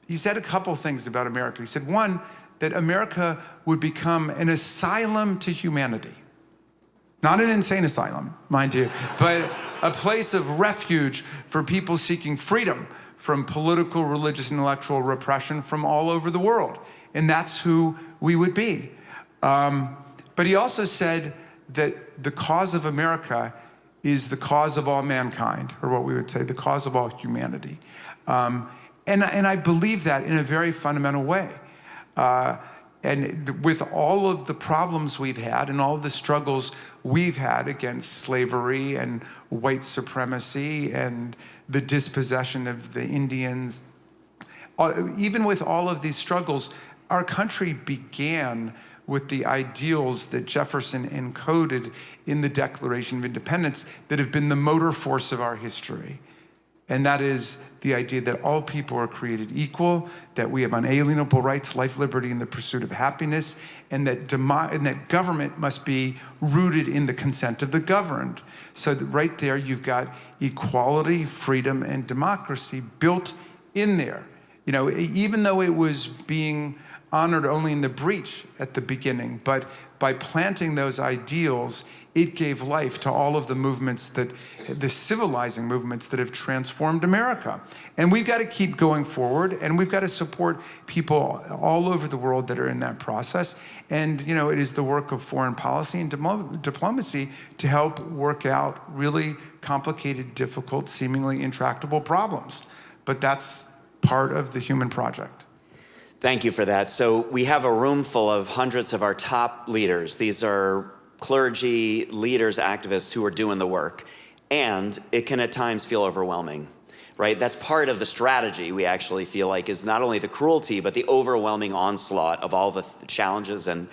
a couple things about America. He said, one, that America would become an asylum to humanity. Not an insane asylum, mind you, but a place of refuge for people seeking freedom from political, religious, intellectual repression from all over the world. And that's who we would be. But he also said that the cause of America is the cause of all mankind, or what we would say, the cause of all humanity. And I believe that in a very fundamental way. And with all of the problems we've had and all of the struggles we've had against slavery and white supremacy and the dispossession of the Indians, even with all of these struggles, our country began with the ideals that Jefferson encoded in the Declaration of Independence that have been the motor force of our history. And that is the idea that all people are created equal, that we have unalienable rights, life, liberty, and the pursuit of happiness, and that government must be rooted in the consent of the governed. So that right there, you've got equality, freedom, and democracy built in there. Even though it was being honored only in the breach at the beginning, but by planting those ideals, it gave life to all of the movements the civilizing movements that have transformed America. And we've got to keep going forward, and we've got to support people all over the world that are in that process. And, it is the work of foreign policy and diplomacy to help work out really complicated, difficult, seemingly intractable problems. But that's part of the human project. Thank you for that. So we have a room full of hundreds of our top leaders. These are clergy, leaders, activists who are doing the work. And it can at times feel overwhelming, right? That's part of the strategy, we actually feel like, is not only the cruelty, but the overwhelming onslaught of all the challenges. And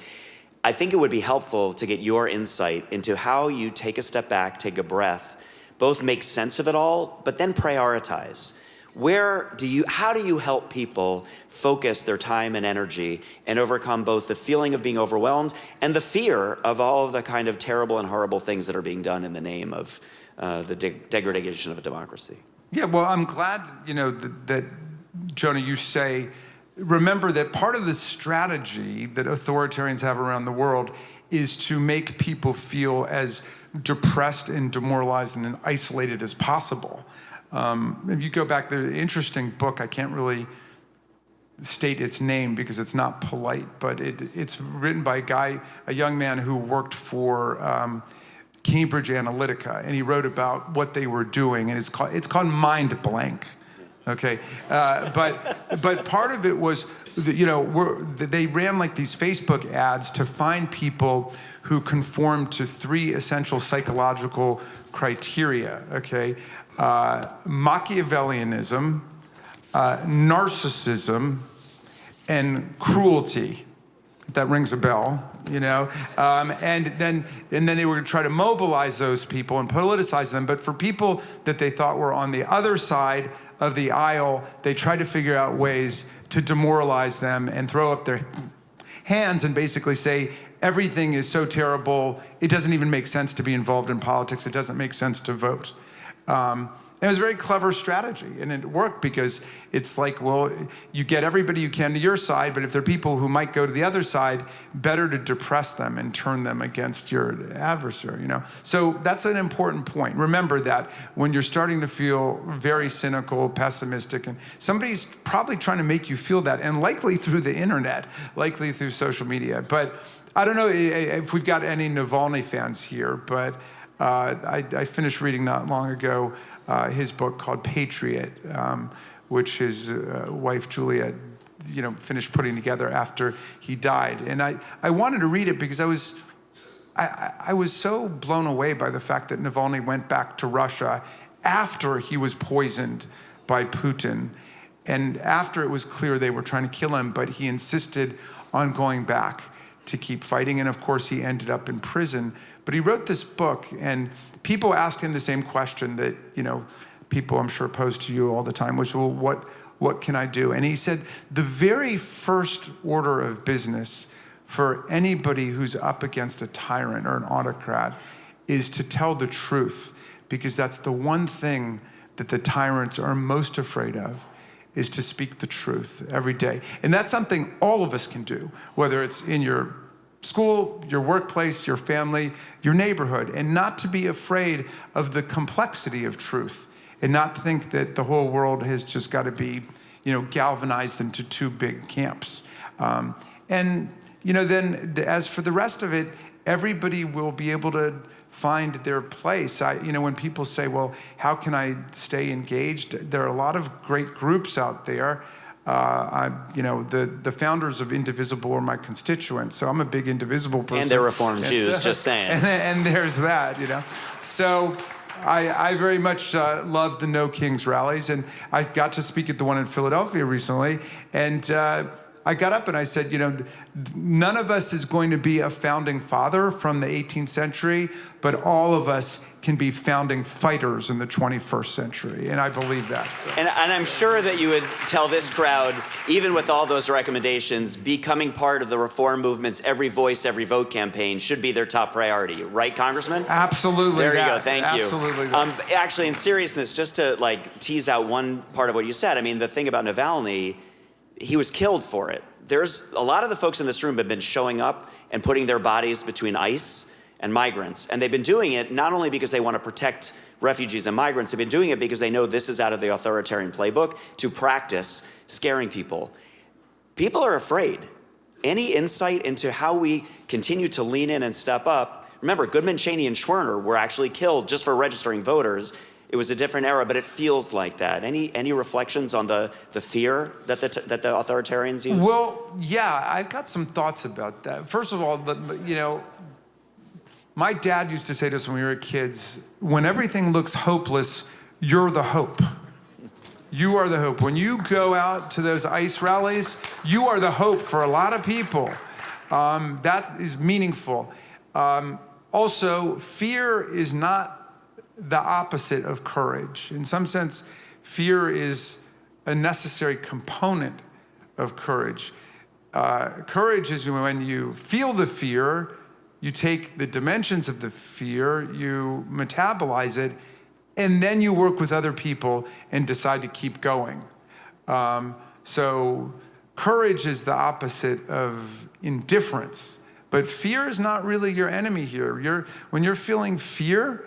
I think it would be helpful to get your insight into how you take a step back, take a breath, both make sense of it all, but then prioritize. How do you help people focus their time and energy and overcome both the feeling of being overwhelmed and the fear of all of the kind of terrible and horrible things that are being done in the name of the degradation of a democracy? Yeah, well, I'm glad, that Jonah, you say, remember that part of the strategy that authoritarians have around the world is to make people feel as depressed and demoralized and isolated as possible. If you go back, the interesting book, I can't really state its name because it's not polite, but it's written by a young man who worked for Cambridge Analytica, and he wrote about what they were doing, and it's called Mind Blank, okay? But part of it was, they ran like these Facebook ads to find people who conformed to 3 essential psychological criteria, okay? Machiavellianism, narcissism, and cruelty. If that rings a bell, and then they were going to try to mobilize those people and politicize them. But for people that they thought were on the other side of the aisle, they tried to figure out ways to demoralize them and throw up their hands and basically say, everything is so terrible, it doesn't even make sense to be involved in politics, it doesn't make sense to vote. It was a very clever strategy, and it worked because it's like, well, you get everybody you can to your side, but if there are people who might go to the other side, better to depress them and turn them against your adversary, So that's an important point. Remember that when you're starting to feel very cynical, pessimistic, and somebody's probably trying to make you feel that, and likely through the internet, likely through social media. But I don't know if we've got any Navalny fans here, but I finished reading not long ago his book called Patriot, which his wife Julia, finished putting together after he died. And I wanted to read it because I was I was so blown away by the fact that Navalny went back to Russia after he was poisoned by Putin and after it was clear they were trying to kill him, but he insisted on going back to keep fighting. And of course, he ended up in prison. But he wrote this book, and people asked him the same question that, people I'm sure pose to you all the time, which, well, what can I do? And he said, the very first order of business for anybody who's up against a tyrant or an autocrat is to tell the truth, because that's the one thing that the tyrants are most afraid of, is to speak the truth every day. And that's something all of us can do, whether it's in your school, your workplace, your family, your neighborhood, and not to be afraid of the complexity of truth and not think that the whole world has just got to be, galvanized into two big camps. Then as for the rest of it, everybody will be able to find their place. When people say, well, how can I stay engaged? There are a lot of great groups out there. The founders of Indivisible are my constituents, so I'm a big Indivisible person. And they're Reformed Jews, just saying. And there's that, So I very much love the No Kings rallies, and I got to speak at the one in Philadelphia recently, and I got up and I said, none of us is going to be a founding father from the 18th century, but all of us can be founding fighters in the 21st century. And I believe that. So. And I'm sure that you would tell this crowd, even with all those recommendations, becoming part of the reform movement's Every Voice, Every Vote campaign should be their top priority. Right, Congressman? Absolutely. There you go. Thank you. Absolutely. Actually, in seriousness, just to tease out one part of what you said, the thing about Navalny, he was killed for it. There's a lot of the folks in this room have been showing up and putting their bodies between ICE and migrants. And they've been doing it not only because they want to protect refugees and migrants, they've been doing it because they know this is out of the authoritarian playbook to practice scaring people. People are afraid. Any insight into how we continue to lean in and step up? Remember, Goodman, Cheney, and Schwerner were actually killed just for registering voters. It was a different era, but it feels like that. Any reflections on the fear that the authoritarians use? Well, yeah, I've got some thoughts about that. First of all, my dad used to say to us when we were kids, when everything looks hopeless, you're the hope. You are the hope. When you go out to those ICE rallies, you are the hope for a lot of people. That is meaningful. Also, fear is not the opposite of courage. In some sense, fear is a necessary component of courage. Courage is when you feel the fear, you take the dimensions of the fear, you metabolize it, and then you work with other people and decide to keep going. So courage is the opposite of indifference. But fear is not really your enemy here. When you're feeling fear,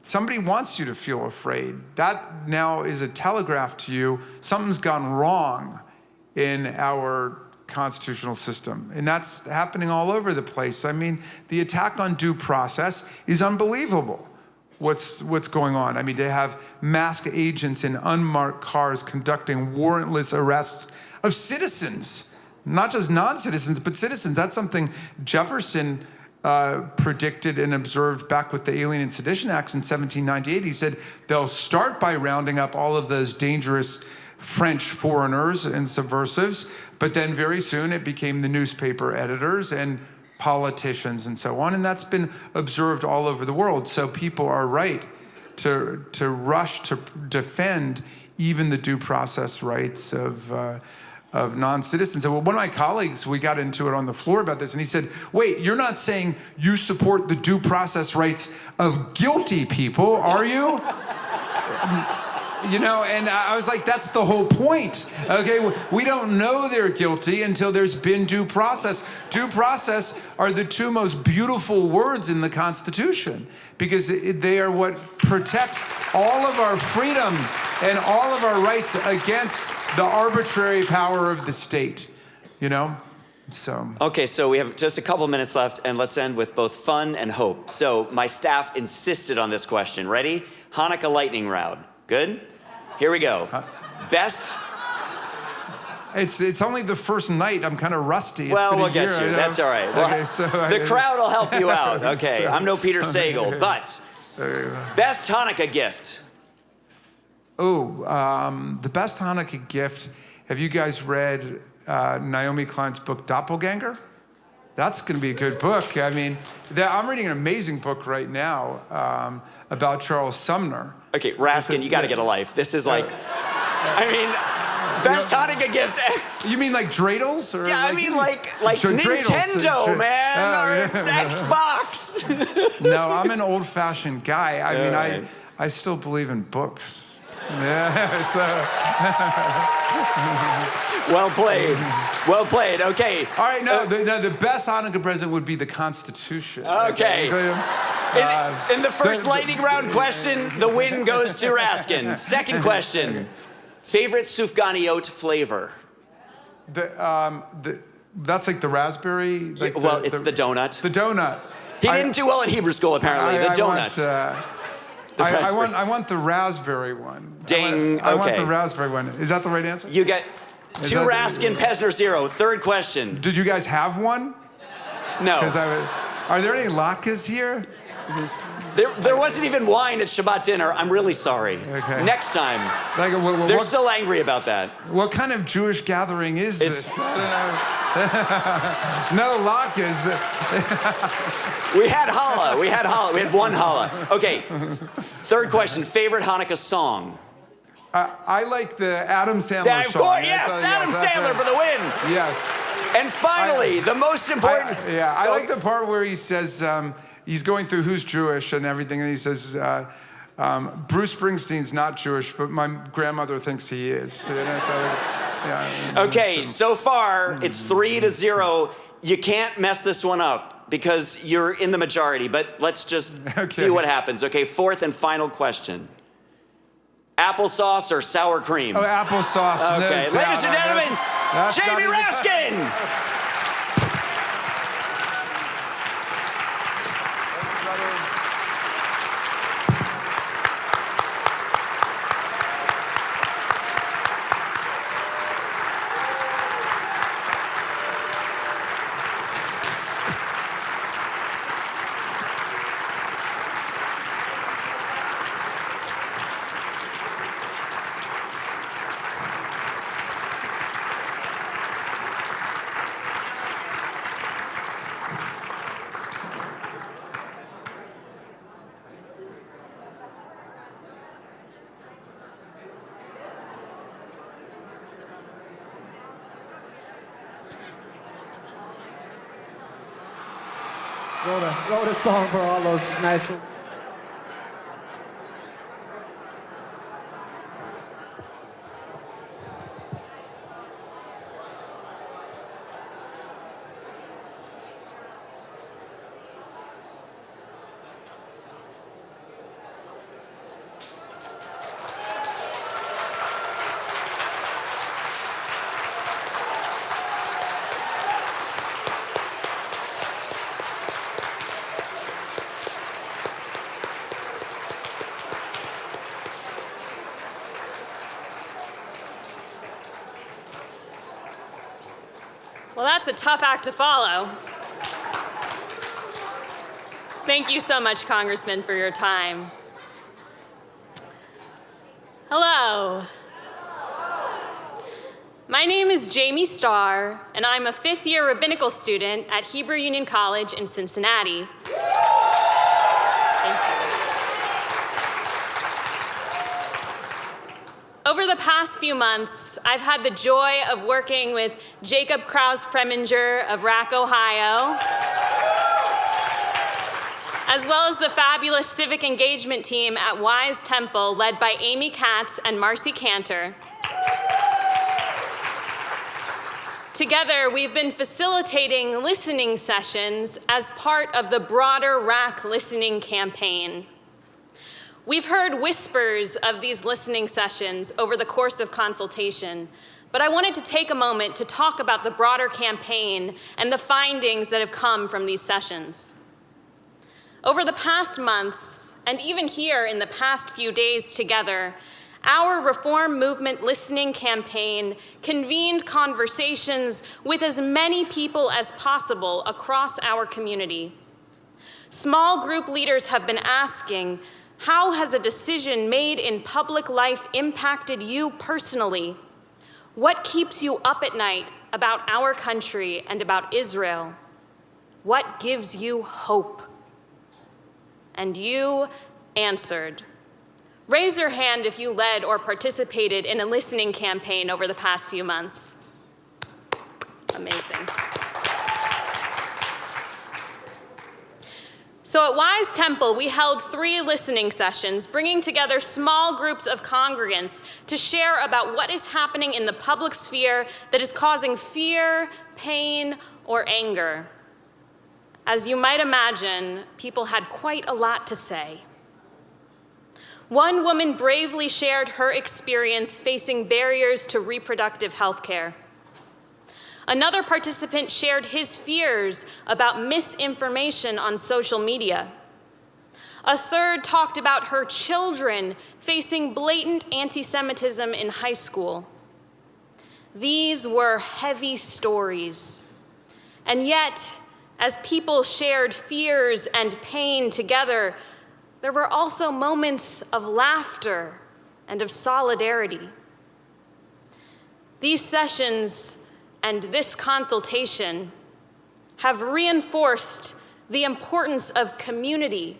somebody wants you to feel afraid. That now is a telegraph to you. Something's gone wrong in our constitutional system. And that's happening all over the place. The attack on due process is unbelievable. What's going on? To have masked agents in unmarked cars conducting warrantless arrests of citizens, not just non-citizens, but citizens. That's something Jefferson predicted and observed back with the Alien and Sedition Acts in 1798. He said they'll start by rounding up all of those dangerous French foreigners and subversives, but then very soon it became the newspaper editors and politicians and so on, and that's been observed all over the world. So people are right to rush to defend even the due process rights of non-citizens. And one of my colleagues, we got into it on the floor about this, and he said, wait, you're not saying you support the due process rights of guilty people, are you? And I was like, that's the whole point, okay? We don't know they're guilty until there's been due process. Due process are the two most beautiful words in the Constitution because they are what protect all of our freedom and all of our rights against the arbitrary power of the state, So. Okay, so we have just a couple minutes left, and let's end with both fun and hope. So my staff insisted on this question. Ready? Hanukkah lightning round. Good? Here we go. Best It's only the first night. I'm kind of rusty. It's Well, been a we'll get year, you. I know. That's all right. Well, Okay, so the crowd will help you out. Okay, I'm no Peter Sagal, but best Hanukkah gift. Oh, the best Hanukkah gift. Have you guys read Naomi Klein's book, Doppelganger? That's going to be a good book. I mean, I'm reading an amazing book right now about Charles Sumner. Okay, Raskin, you got to get a life. This is like, I mean, best Hanukkah gift. You mean like dreidels? Or Yeah, I mean like dreidels. Nintendo, man, or yeah. Xbox. No, I'm an old-fashioned guy. I mean, right. I still believe in books. Yeah, so. Well played. Well played. Okay. All right, the best Hanukkah present would be the Constitution. Okay. In the first lightning round question, the win goes to Raskin. Second question, favorite sufganiyot flavor? That's like the raspberry? Like it's the donut. The donut. He didn't do well in Hebrew school, apparently. The donut. I want the raspberry one. Ding. I want okay. the raspberry one. Is that the right answer? You get 2 Raskin, Pesner 0. Third question. Did you guys have one? No. Are there any latkes here? There wasn't even wine at Shabbat dinner. I'm really sorry. Okay. Next time. They're still angry about that. What kind of Jewish gathering is this? No latkes. We had challah. We had one challah. Okay. Third question. Favorite Hanukkah song? I like the Adam Sandler Yeah, of song. course, yes. Adam Sandler for the win. Yes. And finally, the most important. I like the part where he says he's going through who's Jewish and everything, and he says, Bruce Springsteen's not Jewish, but my grandmother thinks he is. You know, so, yeah, okay, so far it's 3-0. You can't mess this one up because you're in the majority, but let's just see what happens. Okay, fourth and final question. Applesauce or sour cream? Oh, applesauce. Okay, no, ladies and gentlemen, Jamie Raskin! Wrote a song for all those nice. Well, that's a tough act to follow. Thank you so much, Congressman, for your time. Hello. My name is Jamie Starr, and I'm a fifth-year rabbinical student at Hebrew Union College in Cincinnati. Thank you. Over the past few months, I've had the joy of working with Jacob Krause-Preminger of Rack, Ohio, as well as the fabulous civic engagement team at Wise Temple, led by Amy Katz and Marcy Cantor. Together, we've been facilitating listening sessions as part of the broader Rack listening campaign. We've heard whispers of these listening sessions over the course of consultation, but I wanted to take a moment to talk about the broader campaign and the findings that have come from these sessions. Over the past months, and even here in the past few days together, our Reform Movement listening campaign convened conversations with as many people as possible across our community. Small group leaders have been asking, how has a decision made in public life impacted you personally? What keeps you up at night about our country and about Israel? What gives you hope? And you answered. Raise your hand if you led or participated in a listening campaign over the past few months. Amazing. So at Wise Temple, we held 3 listening sessions, bringing together small groups of congregants to share about what is happening in the public sphere that is causing fear, pain, or anger. As you might imagine, people had quite a lot to say. One woman bravely shared her experience facing barriers to reproductive health care. Another participant shared his fears about misinformation on social media. A third talked about her children facing blatant anti-Semitism in high school. These were heavy stories. And yet, as people shared fears and pain together, there were also moments of laughter and of solidarity. These sessions and this consultation have reinforced the importance of community,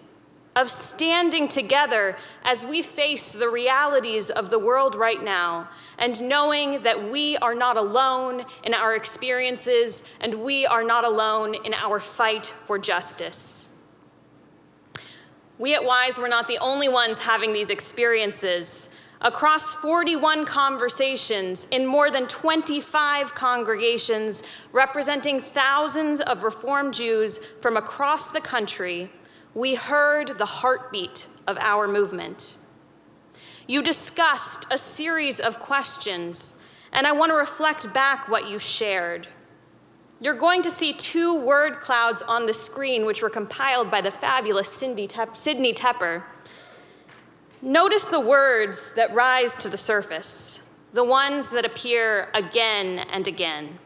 of standing together as we face the realities of the world right now, and knowing that we are not alone in our experiences and we are not alone in our fight for justice. We at WISE were not the only ones having these experiences. Across 41 conversations in more than 25 congregations representing thousands of Reform Jews from across the country, we heard the heartbeat of our movement. You discussed a series of questions, and I want to reflect back what you shared. You're going to see 2 word clouds on the screen, which were compiled by the fabulous Sydney Tepper. Notice the words that rise to the surface, the ones that appear again and again.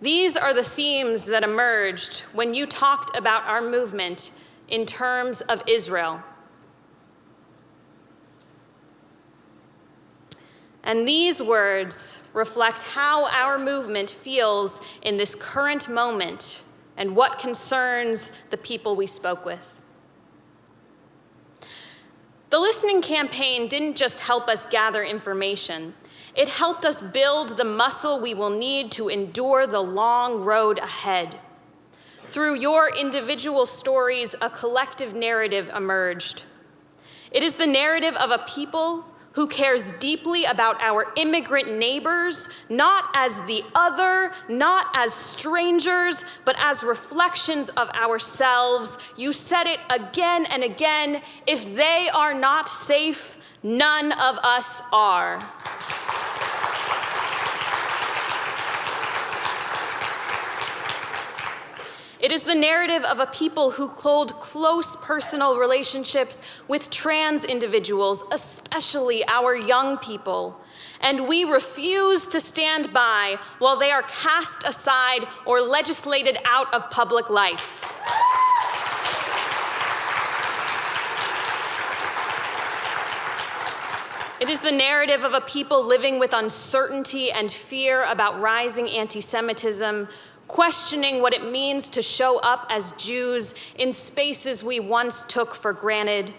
These are the themes that emerged when you talked about our movement in terms of Israel. And these words reflect how our movement feels in this current moment and what concerns the people we spoke with. The listening campaign didn't just help us gather information. It helped us build the muscle we will need to endure the long road ahead. Through your individual stories, a collective narrative emerged. It is the narrative of a people who cares deeply about our immigrant neighbors, not as the other, not as strangers, but as reflections of ourselves. You said it again and again, if they are not safe, none of us are. It is the narrative of a people who hold close personal relationships with trans individuals, especially our young people. And we refuse to stand by while they are cast aside or legislated out of public life. It is the narrative of a people living with uncertainty and fear about rising anti-Semitism, questioning what it means to show up as Jews in spaces we once took for granted.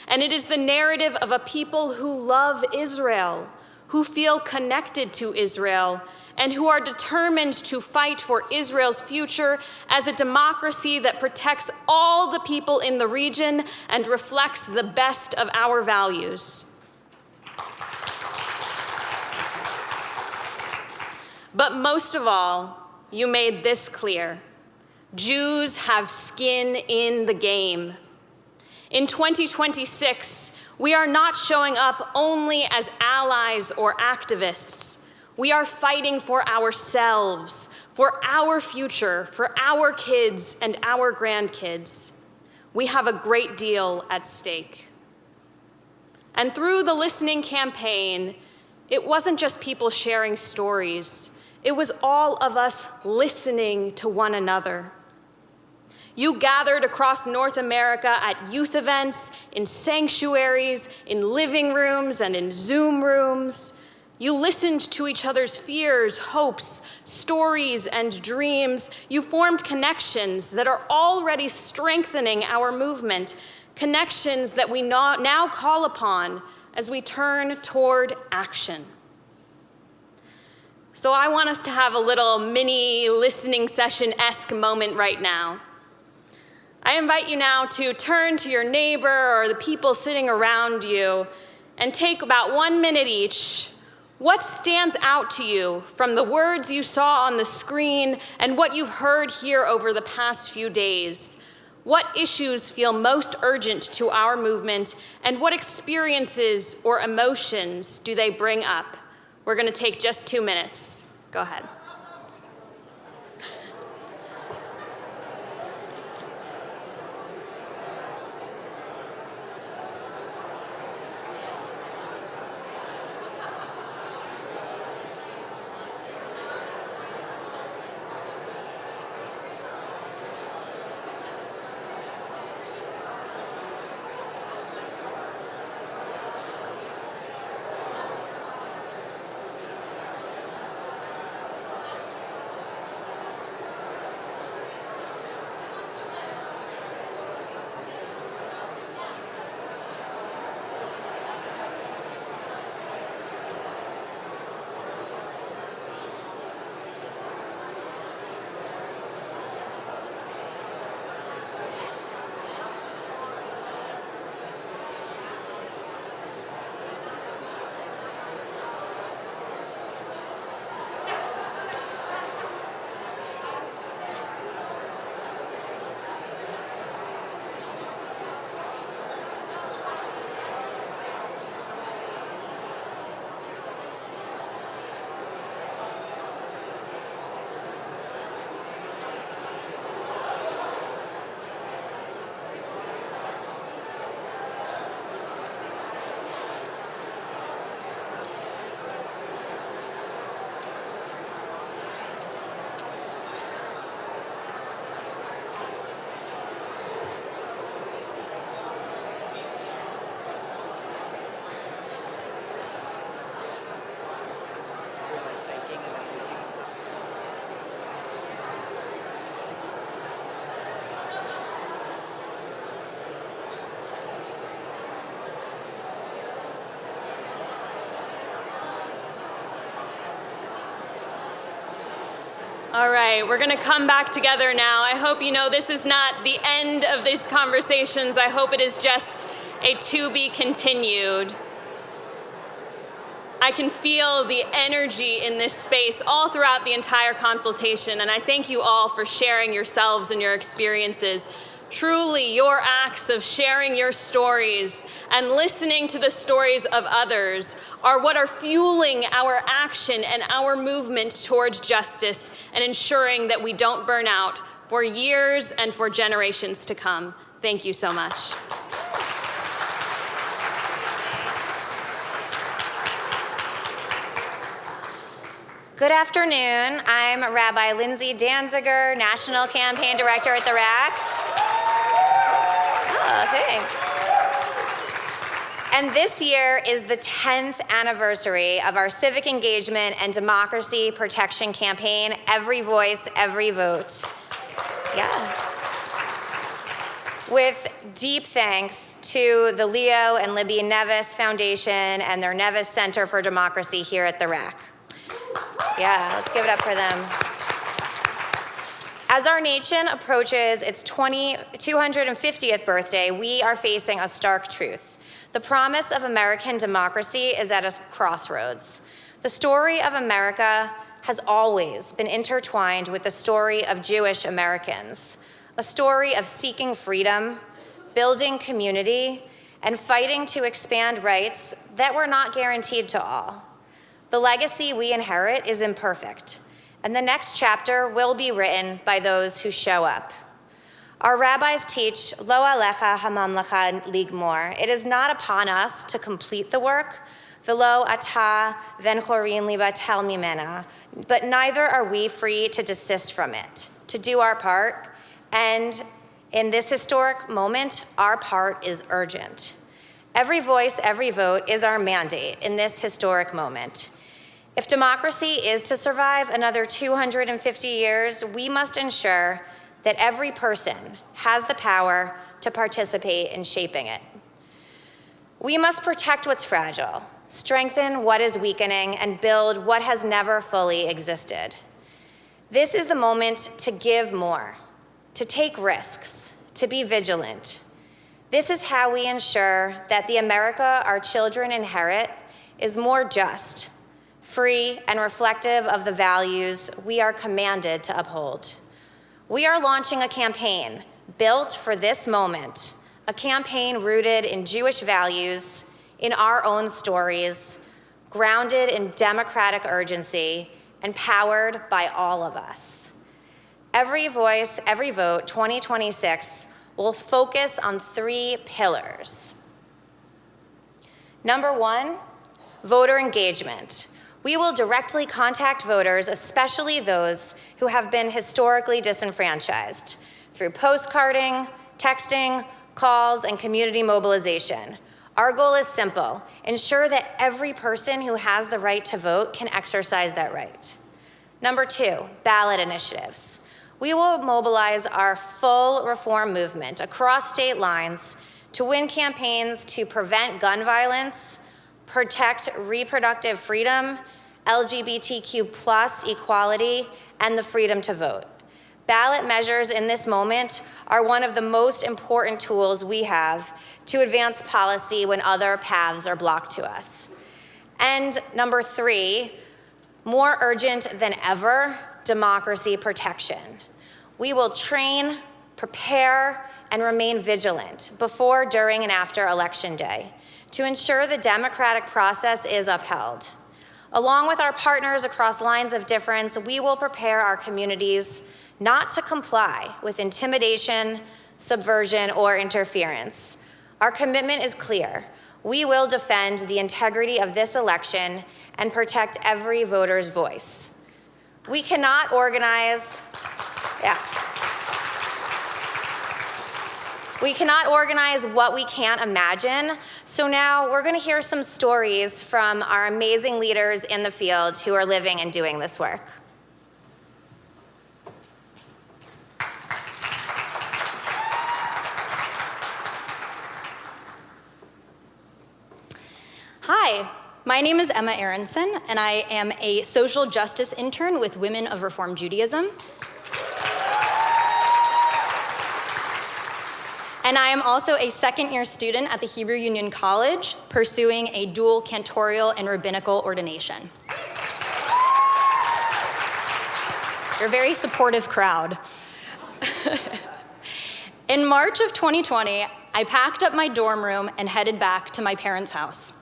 And it is the narrative of a people who love Israel, who feel connected to Israel, and who are determined to fight for Israel's future as a democracy that protects all the people in the region and reflects the best of our values. But most of all, you made this clear. Jews have skin in the game. In 2026, we are not showing up only as allies or activists. We are fighting for ourselves, for our future, for our kids and our grandkids. we have a great deal at stake. And through the listening campaign, it wasn't just people sharing stories. It was all of us listening to one another. You gathered across North America at youth events, in sanctuaries, in living rooms, and in Zoom rooms. You listened to each other's fears, hopes, stories, and dreams. You formed connections that are already strengthening our movement, connections that we now call upon as we turn toward action. So I want us to have a little mini listening session-esque moment right now. I invite you now to turn to your neighbor or the people sitting around you and take about 1 minute each. What stands out to you from the words you saw on the screen and what you've heard here over the past few days? What issues feel most urgent to our movement, and what experiences or emotions do they bring up? We're going to take just 2 minutes. Go ahead. All right, we're going to come back together now. I hope you know this is not the end of these conversations. I hope it is just a to be continued. I can feel the energy in this space all throughout the entire consultation, and I thank you all for sharing yourselves and your experiences. Truly, your acts of sharing your stories and listening to the stories of others are what are fueling our action and our movement towards justice and ensuring that we don't burn out for years and for generations to come. Thank you so much. Good afternoon. I'm Rabbi Lindsay Danziger, National Campaign Director at the RAC. Oh, thanks. And this year is the 10th anniversary of our civic engagement and democracy protection campaign, Every Voice, Every Vote. Yeah. With deep thanks to the Leo and Libby Nevis Foundation and their Nevis Center for Democracy here at the RAC. Yeah, let's give it up for them. As our nation approaches its 250th birthday, we are facing a stark truth. The promise of American democracy is at a crossroads. The story of America has always been intertwined with the story of Jewish Americans, a story of seeking freedom, building community, and fighting to expand rights that were not guaranteed to all. The legacy we inherit is imperfect, and the next chapter will be written by those who show up. Our rabbis teach, Lo alecha hamamlacha ligmor. It is not upon us to complete the work, velo ata ven chorin libatel mimena, but neither are we free to desist from it, to do our part, and in this historic moment, our part is urgent. Every voice, every vote is our mandate in this historic moment. If democracy is to survive another 250 years, we must ensure that every person has the power to participate in shaping it. We must protect what's fragile, strengthen what is weakening, and build what has never fully existed. This is the moment to give more, to take risks, to be vigilant. This is how we ensure that the America our children inherit is more just, free, and reflective of the values we are commanded to uphold. We are launching a campaign built for this moment, a campaign rooted in Jewish values, in our own stories, grounded in democratic urgency, and powered by all of us. Every voice, every vote 2026 will focus on 3 pillars. Number 1, voter engagement. We will directly contact voters, especially those who have been historically disenfranchised, through postcarding, texting, calls, and community mobilization. Our goal is simple: ensure that every person who has the right to vote can exercise that right. Number 2, ballot initiatives. We will mobilize our full reform movement across state lines to win campaigns to prevent gun violence, protect reproductive freedom, LGBTQ+ equality, and the freedom to vote. Ballot measures in this moment are one of the most important tools we have to advance policy when other paths are blocked to us. And number 3, more urgent than ever, democracy protection. We will train, prepare, and remain vigilant before, during, and after Election Day to ensure the democratic process is upheld. Along with our partners across lines of difference, we will prepare our communities not to comply with intimidation, subversion, or interference. Our commitment is clear. We will defend the integrity of this election and protect every voter's voice. We cannot organize, We cannot organize what we can't imagine. So now we're going to hear some stories from our amazing leaders in the field who are living and doing this work. Hi, my name is Emma Aronson, and I am a social justice intern with Women of Reform Judaism. And I am also a second-year student at the Hebrew Union College, pursuing a dual cantorial and rabbinical ordination. You're a very supportive crowd. In March of 2020, I packed up my dorm room and headed back to my parents' house.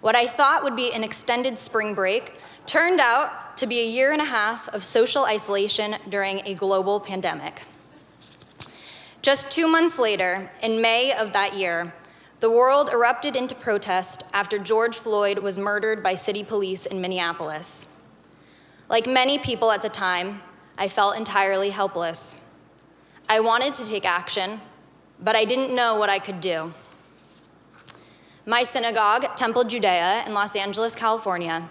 What I thought would be an extended spring break turned out to be a 1.5 years of social isolation during a global pandemic. Just 2 months later, in May of that year, the world erupted into protest after George Floyd was murdered by city police in Minneapolis. Like many people at the time, I felt entirely helpless. I wanted to take action, but I didn't know what I could do. My synagogue, Temple Judea in Los Angeles, California,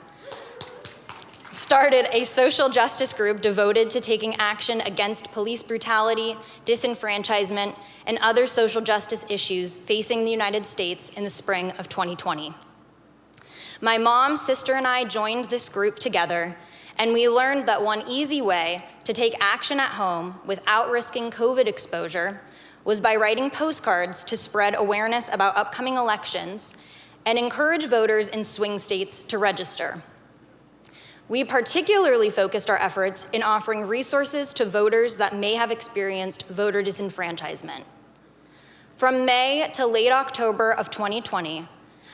started a social justice group devoted to taking action against police brutality, disenfranchisement, and other social justice issues facing the United States in the spring of 2020. My mom, sister, and I joined this group together, and we learned that one easy way to take action at home without risking COVID exposure was by writing postcards to spread awareness about upcoming elections and encourage voters in swing states to register. We particularly focused our efforts in offering resources to voters that may have experienced voter disenfranchisement. From May to late October of 2020,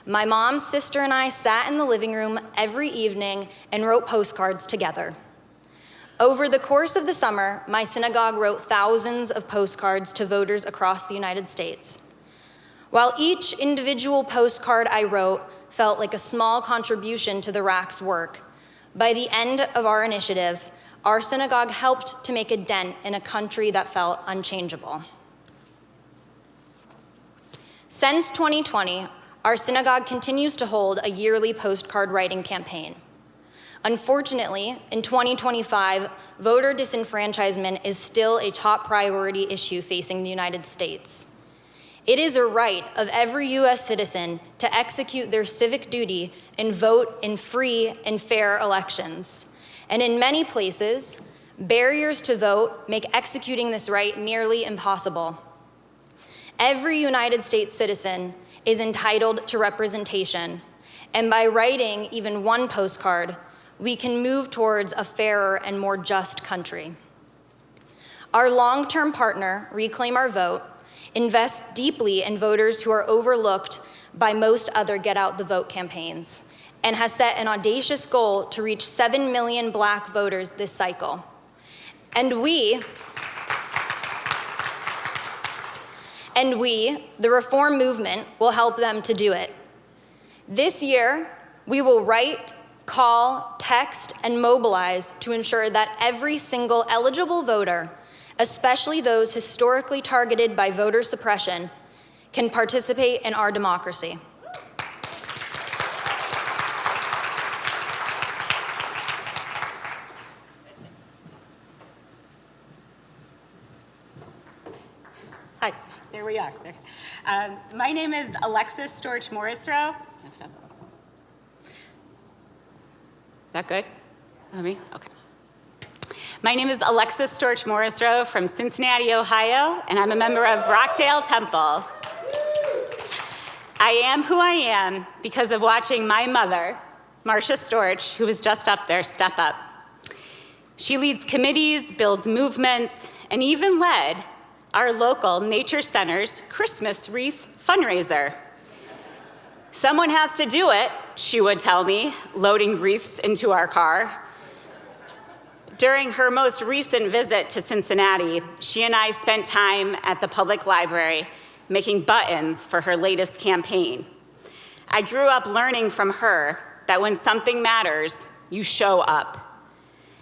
my mom, sister, and I sat in the living room every evening and wrote postcards together. Over the course of the summer, my synagogue wrote thousands of postcards to voters across the United States. While each individual postcard I wrote felt like a small contribution to the RAC's work, by the end of our initiative, our synagogue helped to make a dent in a country that felt unchangeable. Since 2020, our synagogue continues to hold a yearly postcard writing campaign. Unfortunately, in 2025, voter disenfranchisement is still a top priority issue facing the United States. It is a right of every US citizen to execute their civic duty and vote in free and fair elections. And in many places, barriers to vote make executing this right nearly impossible. Every United States citizen is entitled to representation, and by writing even one postcard, we can move towards a fairer and more just country. Our long-term partner, Reclaim Our Vote, invests deeply in voters who are overlooked by most other Get Out the Vote campaigns, and has set an audacious goal to reach 7 million Black voters this cycle. And we, the Reform Movement, will help them to do it. This year, we will write, call, text, and mobilize to ensure that every single eligible voter, especially those historically targeted by voter suppression, can participate in our democracy. Hi, there we are. My name is Alexis Storch-Morrisrow. That good? Me? Okay. My name is Alexis Storch-Morrisrow from Cincinnati, Ohio, and I'm a member of Rockdale Temple. I am who I am because of watching my mother, Marcia Storch, who was just up there, step up. She leads committees, builds movements, and even led our local Nature Center's Christmas wreath fundraiser. Someone has to do it, she would tell me, loading wreaths into our car. During her most recent visit to Cincinnati, she and I spent time at the public library making buttons for her latest campaign. I grew up learning from her that when something matters, you show up.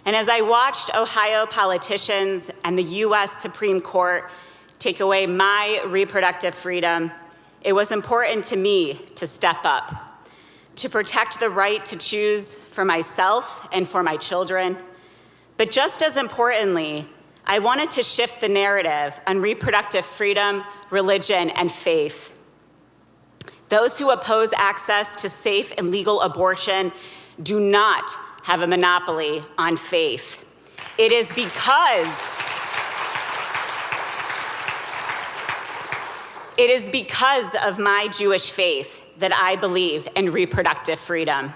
And as I watched Ohio politicians and the US Supreme Court take away my reproductive freedom, it was important to me to step up, to protect the right to choose for myself and for my children. But just as importantly, I wanted to shift the narrative on reproductive freedom, religion, and faith. Those who oppose access to safe and legal abortion do not have a monopoly on faith. It is because of my Jewish faith that I believe in reproductive freedom.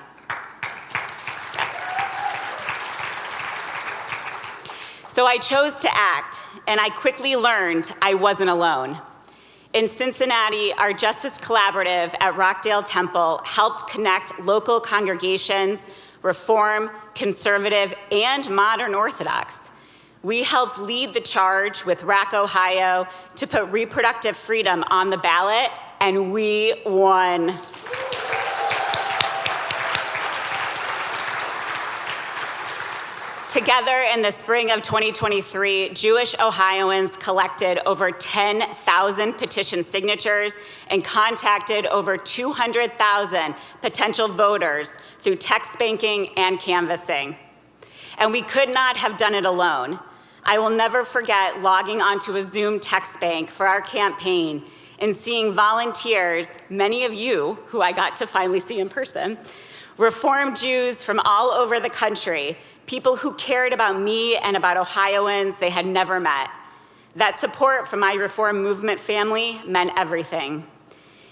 So I chose to act, and I quickly learned I wasn't alone. In Cincinnati, our Justice Collaborative at Rockdale Temple helped connect local congregations, Reform, Conservative, and Modern Orthodox. We helped lead the charge with RAC Ohio to put reproductive freedom on the ballot, and we won. Together in the spring of 2023, Jewish Ohioans collected over 10,000 petition signatures and contacted over 200,000 potential voters through text banking and canvassing. And we could not have done it alone. I will never forget logging onto a Zoom text bank for our campaign and seeing volunteers, many of you who I got to finally see in person, Reform Jews from all over the country, people who cared about me and about Ohioans they had never met. That support from my Reform Movement family meant everything.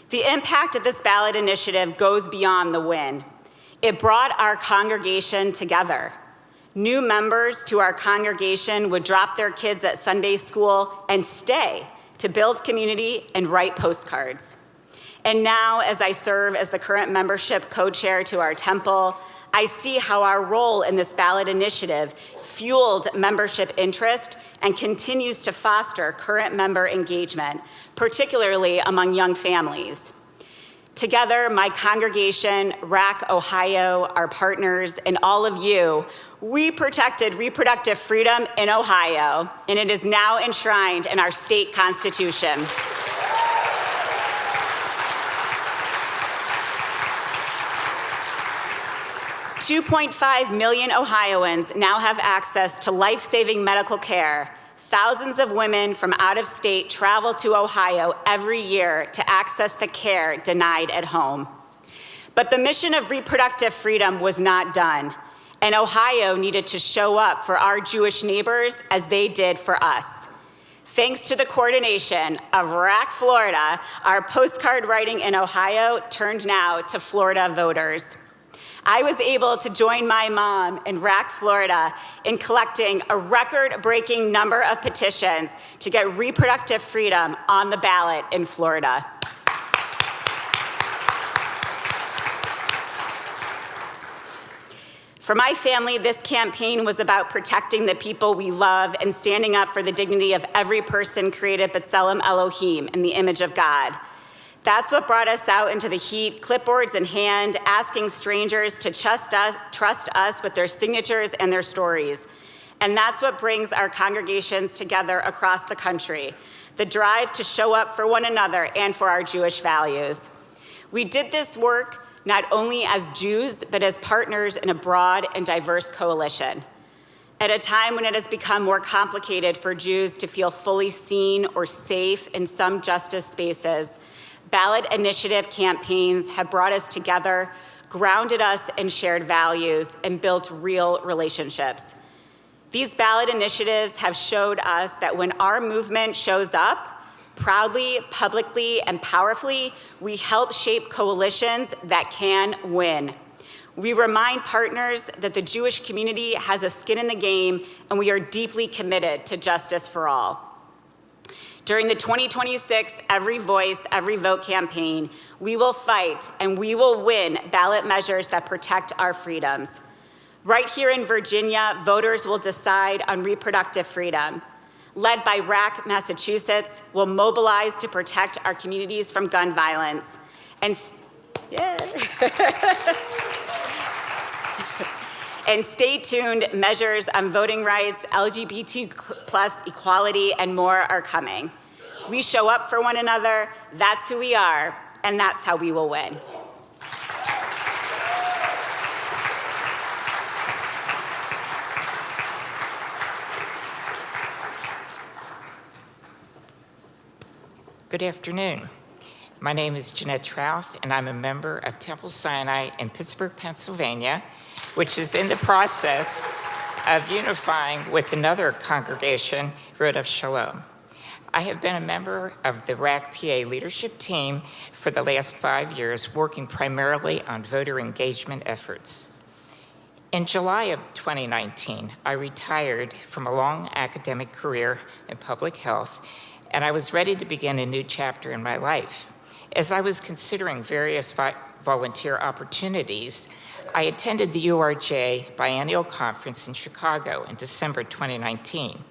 The impact of this ballot initiative goes beyond the win. It brought our congregation together. New members to our congregation would drop their kids at Sunday school and stay to build community and write postcards. And now, as I serve as the current membership co-chair to our temple, I see how our role in this ballot initiative fueled membership interest and continues to foster current member engagement, particularly among young families. Together, my congregation, RAC Ohio, our partners, and all of you, we protected reproductive freedom in Ohio, and it is now enshrined in our state constitution. $2.5 million Ohioans now have access to life-saving medical care. Thousands of women from out of state travel to Ohio every year to access the care denied at home. But the mission of reproductive freedom was not done, and Ohio needed to show up for our Jewish neighbors as they did for us. Thanks to the coordination of RAC Florida, our postcard writing in Ohio turned now to Florida voters. I was able to join my mom in RAC Florida in collecting a record-breaking number of petitions to get reproductive freedom on the ballot in Florida. For my family, this campaign was about protecting the people we love and standing up for the dignity of every person created B'Tselem Elohim in the image of God. That's what brought us out into the heat, clipboards in hand, asking strangers to trust us with their signatures and their stories. And that's what brings our congregations together across the country, the drive to show up for one another and for our Jewish values. We did this work not only as Jews, but as partners in a broad and diverse coalition. At a time when it has become more complicated for Jews to feel fully seen or safe in some justice spaces, ballot initiative campaigns have brought us together, grounded us in shared values, and built real relationships. These ballot initiatives have showed us that when our movement shows up, proudly, publicly, and powerfully, we help shape coalitions that can win. We remind partners that the Jewish community has a skin in the game, and we are deeply committed to justice for all. During the 2026 Every Voice, Every Vote campaign, we will fight and we will win ballot measures that protect our freedoms. Right here in Virginia, voters will decide on reproductive freedom. Led by RAC Massachusetts, we'll mobilize to protect our communities from gun violence. And And stay tuned, measures on voting rights, LGBT+ equality, and more are coming. We show up for one another, that's who we are, and that's how we will win. Good afternoon. My name is Jeanette Trouth, and I'm a member of Temple Sinai in Pittsburgh, Pennsylvania, which is in the process of unifying with another congregation, Rodef Shalom. I have been a member of the RAC PA leadership team for the last 5 years, working primarily on voter engagement efforts. In July of 2019, I retired from a long academic career in public health, and I was ready to begin a new chapter in my life. As I was considering various volunteer opportunities, I attended the URJ biennial conference in Chicago in December 2019.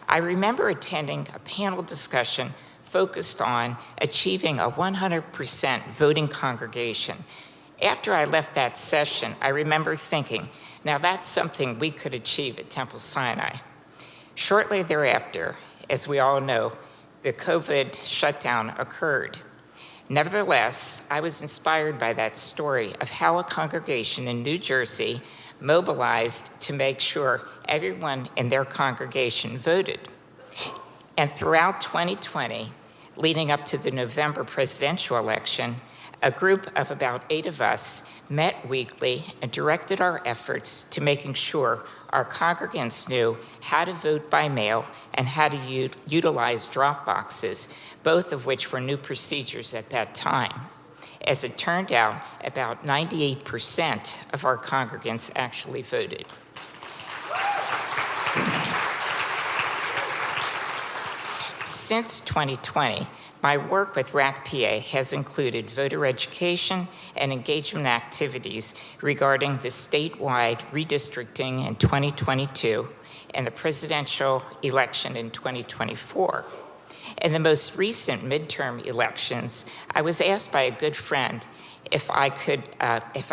I remember attending a panel discussion focused on achieving a 100% voting congregation. After I left that session, I remember thinking, now that's something we could achieve at Temple Sinai. Shortly thereafter, as we all know, the COVID shutdown occurred. Nevertheless, I was inspired by that story of how a congregation in New Jersey mobilized to make sure everyone in their congregation voted. And throughout 2020, leading up to the November presidential election, a group of about 8 of us met weekly and directed our efforts to making sure our congregants knew how to vote by mail and how to utilize drop boxes, both of which were new procedures at that time. As it turned out, about 98% of our congregants actually voted. Since 2020, my work with RAC PA has included voter education and engagement activities regarding the statewide redistricting in 2022, in the presidential election in 2024. In the most recent midterm elections, I was asked by a good friend if I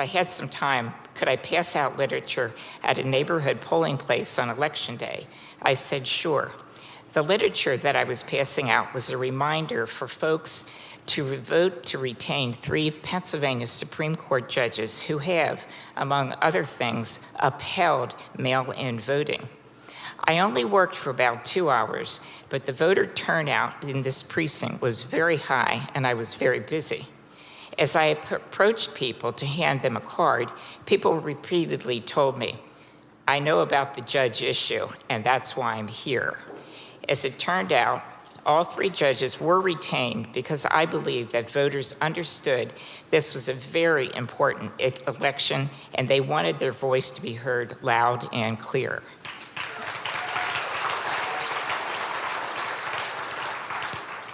had some time, could I pass out literature at a neighborhood polling place on election day? I said, sure. The literature that I was passing out was a reminder for folks to vote to retain 3 Pennsylvania Supreme Court judges who have, among other things, upheld mail-in voting. I only worked for about 2 hours, but the voter turnout in this precinct was very high, and I was very busy. As I approached people to hand them a card, people repeatedly told me, I know about the judge issue, and that's why I'm here. As it turned out, all 3 judges were retained because I believe that voters understood this was a very important election, and they wanted their voice to be heard loud and clear.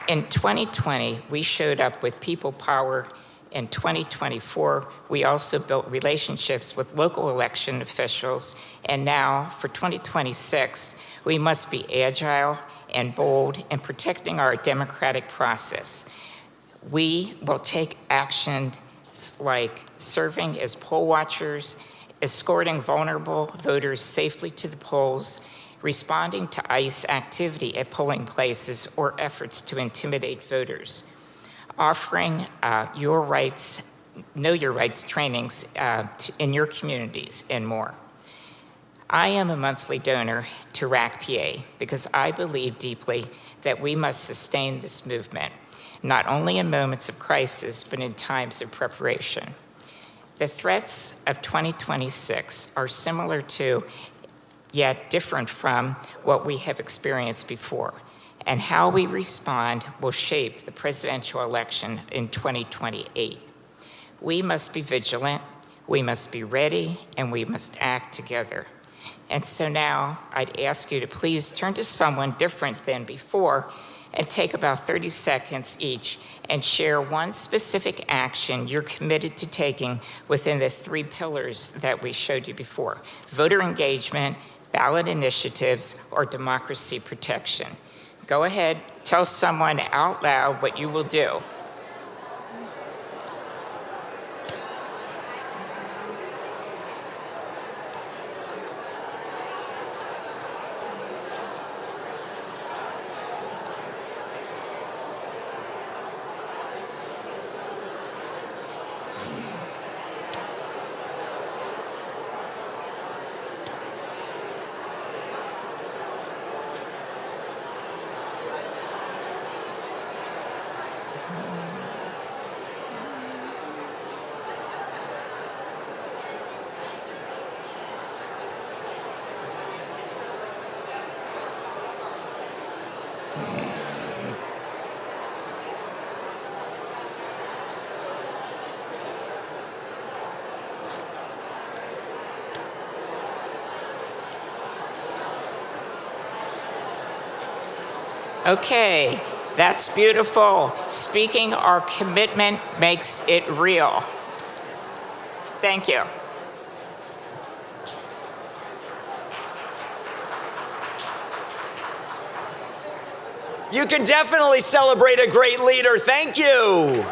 In 2020, we showed up with people power. In 2024, we also built relationships with local election officials. And now, for 2026, we must be agile and bold in protecting our democratic process. We will take action like serving as poll watchers, escorting vulnerable voters safely to the polls, responding to ICE activity at polling places or efforts to intimidate voters, offering your rights, know your rights trainings in your communities, and more. I am a monthly donor to RAC-PA because I believe deeply that we must sustain this movement, not only in moments of crisis, but in times of preparation. The threats of 2026 are similar to, yet different from, what we have experienced before, and how we respond will shape the presidential election in 2028. We must be vigilant, we must be ready, and we must act together. And so now I'd ask you to please turn to someone different than before and take about 30 seconds each and share one specific action you're committed to taking within the 3 pillars that we showed you before: voter engagement, ballot initiatives, or democracy protection. Go ahead, tell someone out loud what you will do. Okay, that's beautiful. Speaking our commitment makes it real. Thank you. You can definitely celebrate a great leader. Thank you.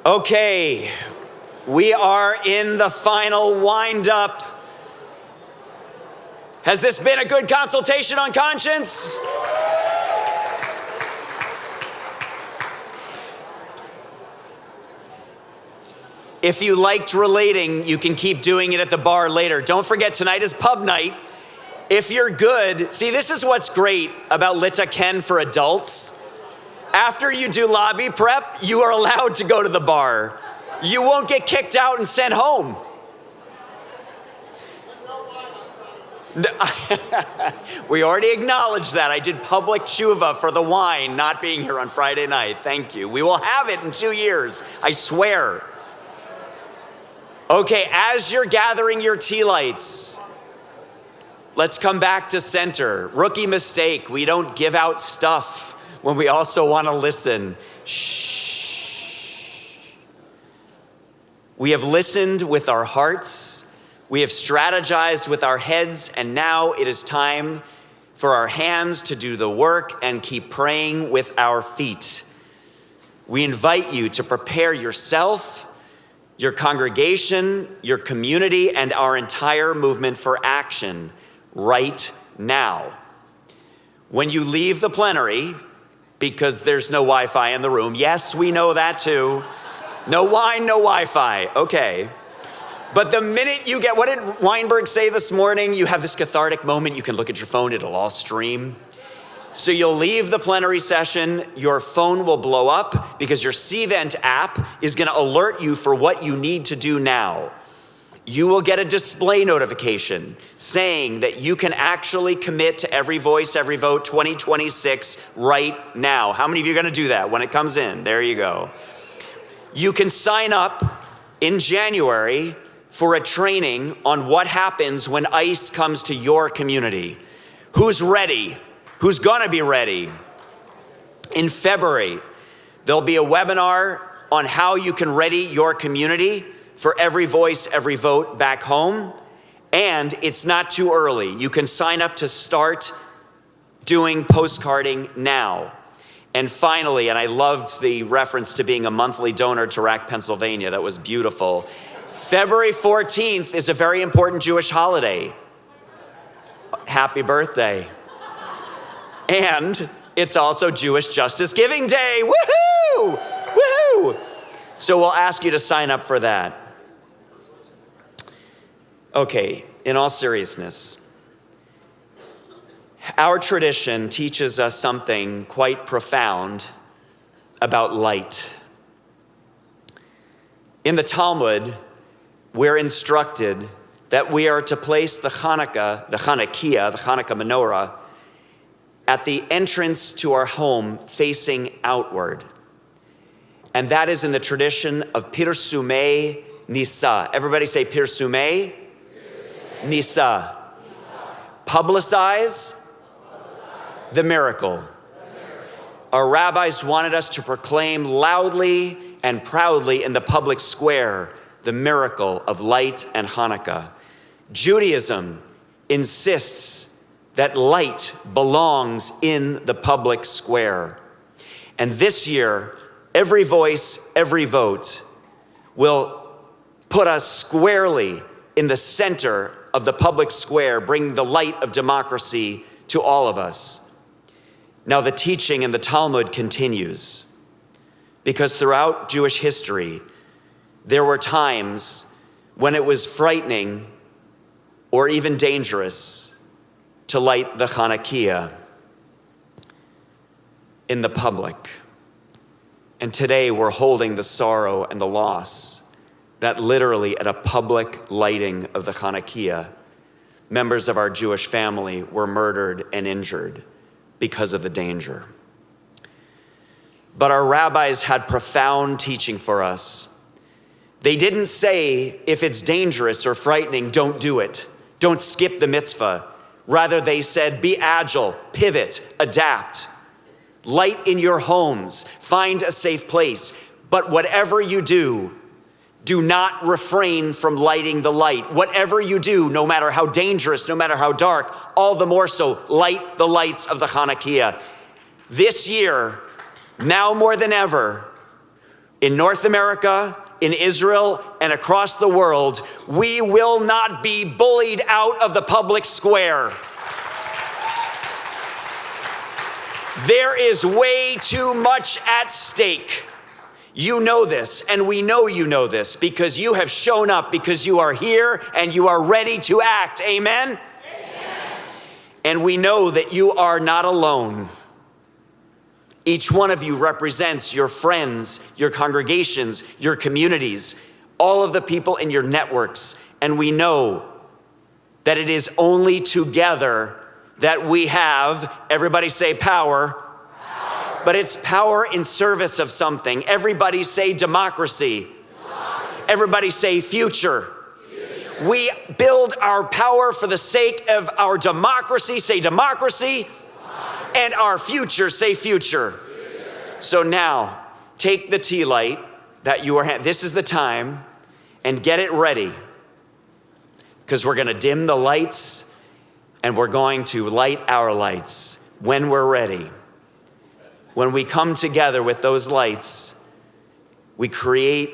Okay, we are in the final wind-up. Has this been a good consultation on conscience? If you liked relating, you can keep doing it at the bar later. Don't forget, tonight is pub night. If you're good, see, this is what's great about Lita Ken for adults. After you do lobby prep, you are allowed to go to the bar. You won't get kicked out and sent home. We already acknowledged that. I did public tshuva for the wine not being here on Friday night. Thank you. We will have it in 2 years, I swear. Okay, as you're gathering your tea lights, let's come back to center. Rookie mistake, we don't give out stuff when we also want to listen. Shh. We have listened with our hearts. We have strategized with our heads, and now it is time for our hands to do the work and keep praying with our feet. We invite you to prepare yourself, your congregation, your community, and our entire movement for action right now. When you leave the plenary, because there's no Wi-Fi in the room, yes, we know that too. No wine, no Wi-Fi, okay. But the minute you get, what did Weinberg say this morning? You have this cathartic moment, you can look at your phone, it'll all stream. So you'll leave the plenary session, your phone will blow up because your CVent app is gonna alert you for what you need to do now. You will get a display notification saying that you can actually commit to Every Voice, Every Vote 2026 right now. How many of you are gonna do that when it comes in? There you go. You can sign up in January for a training on what happens when ICE comes to your community. Who's ready? Who's gonna be ready? In February, there'll be a webinar on how you can ready your community for Every Voice, Every Vote back home. And it's not too early. You can sign up to start doing postcarding now. And finally, and I loved the reference to being a monthly donor to RAC Pennsylvania, that was beautiful. February 14th is a very important Jewish holiday. Happy birthday. And it's also Jewish Justice Giving Day. Woohoo! Woohoo! So we'll ask you to sign up for that. Okay, in all seriousness, our tradition teaches us something quite profound about light. In the Talmud, we're instructed that we are to place the Hanukkah menorah, at the entrance to our home facing outward. And that is in the tradition of Pirsumei Nisa. Everybody say Pirsumei Nisa. Publicize the miracle. Our rabbis wanted us to proclaim loudly and proudly in the public square the miracle of light and Hanukkah. Judaism insists that light belongs in the public square. And this year, Every Voice, Every Vote will put us squarely in the center of the public square, bringing the light of democracy to all of us. Now, the teaching in the Talmud continues, because throughout Jewish history, there were times when it was frightening or even dangerous to light the Hanukkah in the public. And today we're holding the sorrow and the loss that literally at a public lighting of the Hanukkah, members of our Jewish family were murdered and injured because of the danger. But our rabbis had profound teaching for us. They didn't say, if it's dangerous or frightening, don't do it. Don't skip the mitzvah. Rather, they said, be agile, pivot, adapt. Light in your homes, find a safe place. But whatever you do not refrain from lighting the light. Whatever you do, no matter how dangerous, no matter how dark, all the more so, light the lights of the Hanukkah. This year, now more than ever, in North America, in Israel, and across the world, we will not be bullied out of the public square. There is way too much at stake. You know this, and we know you know this, because you have shown up, because you are here and you are ready to act. Amen? Amen. And we know that you are not alone. Each one of you represents your friends, your congregations, your communities, all of the people in your networks. And we know that it is only together that we have, everybody say power. But it's power in service of something. Everybody say democracy. Everybody say future. We build our power for the sake of our democracy, say democracy. And our future, say future. So now, take the tea light that you are, this is the time, And get it ready, because we're going to dim the lights and we're going to light our lights when we're ready. When we come together with those lights, we create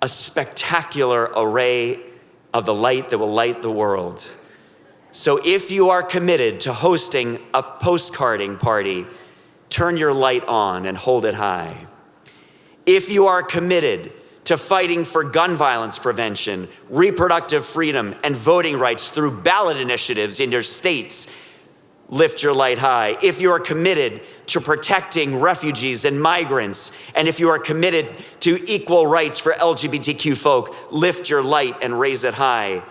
a spectacular array of the light that will light the world. So if you are committed to hosting a postcarding party, turn your light on and hold it high. If you are committed to fighting for gun violence prevention, reproductive freedom, and voting rights through ballot initiatives in your states, lift your light high. If you are committed to protecting refugees and migrants, and if you are committed to equal rights for LGBTQ folk, lift your light and raise it high.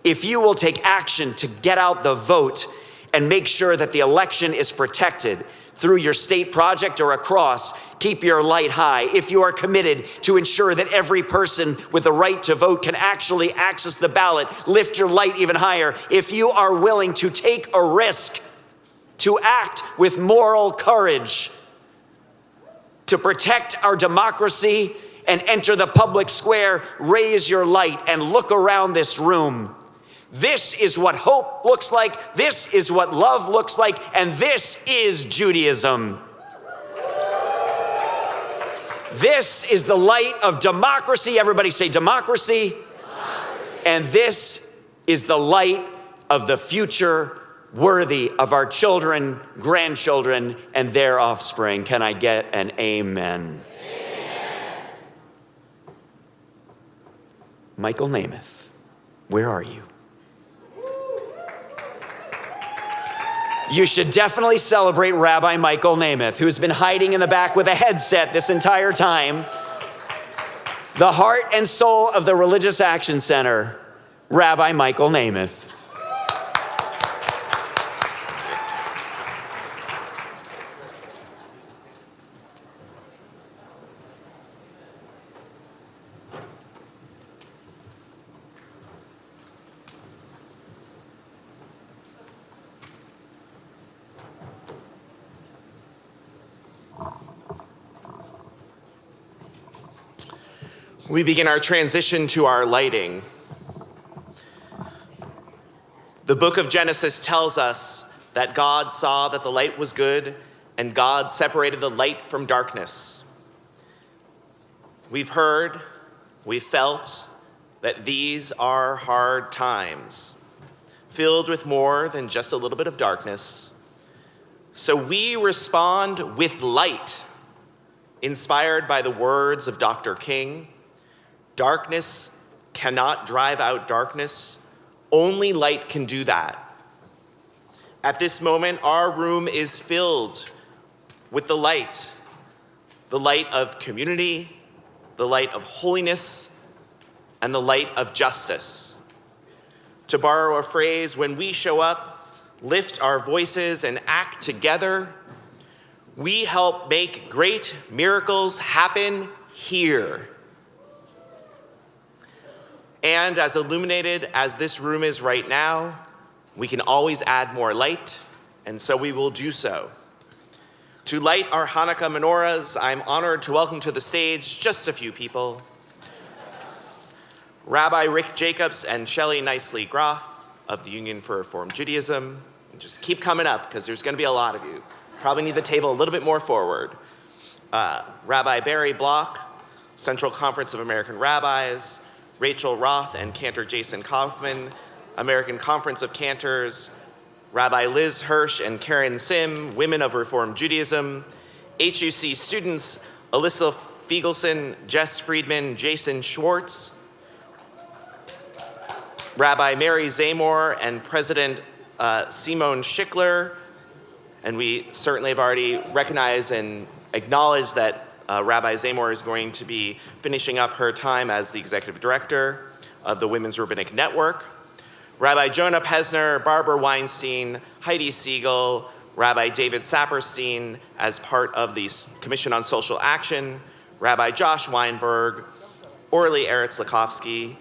If you will take action to get out the vote and make sure that the election is protected through your state project or across, keep your light high. If you are committed to ensure that every person with the right to vote can actually access the ballot, lift your light even higher. If you are willing to take a risk, to act with moral courage, to protect our democracy and enter the public square, raise your light and look around this room. This is what hope looks like. This is what love looks like. And this is Judaism. This is the light of democracy. Everybody say democracy. And this is the light of the future worthy of our children, grandchildren, and their offspring. Can I get an amen? Amen. Michael Namath, where are you? You should definitely celebrate Rabbi Michael Namath, who's been hiding in the back with a headset this entire time. The heart and soul of the Religious Action Center, Rabbi Michael Namath. We begin our transition to our lighting. The book of Genesis tells us that God saw that the light was good, and God separated the light from darkness. We've heard, we've felt that these are hard times, filled with more than just a little bit of darkness. So we respond with light, inspired by the words of Dr. King. Darkness cannot drive out darkness. Only light can do that. At this moment, our room is filled with the light of community, the light of holiness, and the light of justice. To borrow a phrase, when we show up, lift our voices, and act together, we help make great miracles happen here. And as illuminated as this room is right now, we can always add more light, and so we will do so. To light our Hanukkah menorahs, I'm honored to welcome to the stage just a few people. Rabbi Rick Jacobs and Shelley Nicely Groff of the Union for Reform Judaism. Just keep coming up, because there's going to be a lot of you. Probably need the table a little bit more forward. Rabbi Barry Block, Central Conference of American Rabbis, Rachel Roth and Cantor Jason Kaufman, American Conference of Cantors, Rabbi Liz Hirsch and Karen Sim, Women of Reform Judaism, HUC students Alyssa Fiegelson, Jess Friedman, Jason Schwartz, Rabbi Mary Zamor and President Simone Schickler, and we certainly have already recognized and acknowledged that Rabbi Zamor is going to be finishing up her time as the executive director of the Women's Rabbinic Network. Rabbi Jonah Pesner, Barbara Weinstein, Heidi Siegel, Rabbi David Saperstein as part of the Commission on Social Action, Rabbi Josh Weinberg, Orly Eretz Lakovsky,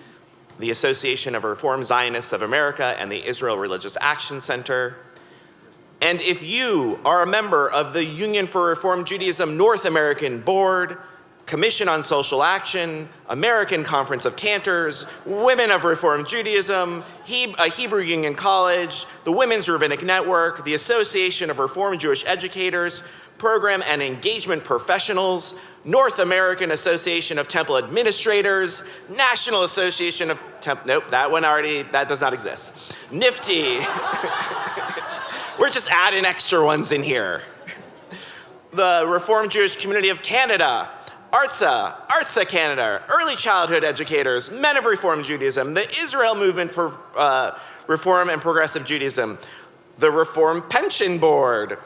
the Association of Reform Zionists of America, and the Israel Religious Action Center. And if you are a member of the Union for Reform Judaism North American Board, Commission on Social Action, American Conference of Cantors, Women of Reformed Judaism, Hebrew Union College, the Women's Rabbinic Network, the Association of Reformed Jewish Educators, Program and Engagement Professionals, North American Association of Temple Administrators, National Association of nope, that does not exist. NIFTY. We're just adding extra ones in here. The Reformed Jewish Community of Canada, ARTSA Canada, Early Childhood Educators, Men of Reformed Judaism, the Israel Movement for Reform and Progressive Judaism, the Reform Pension Board.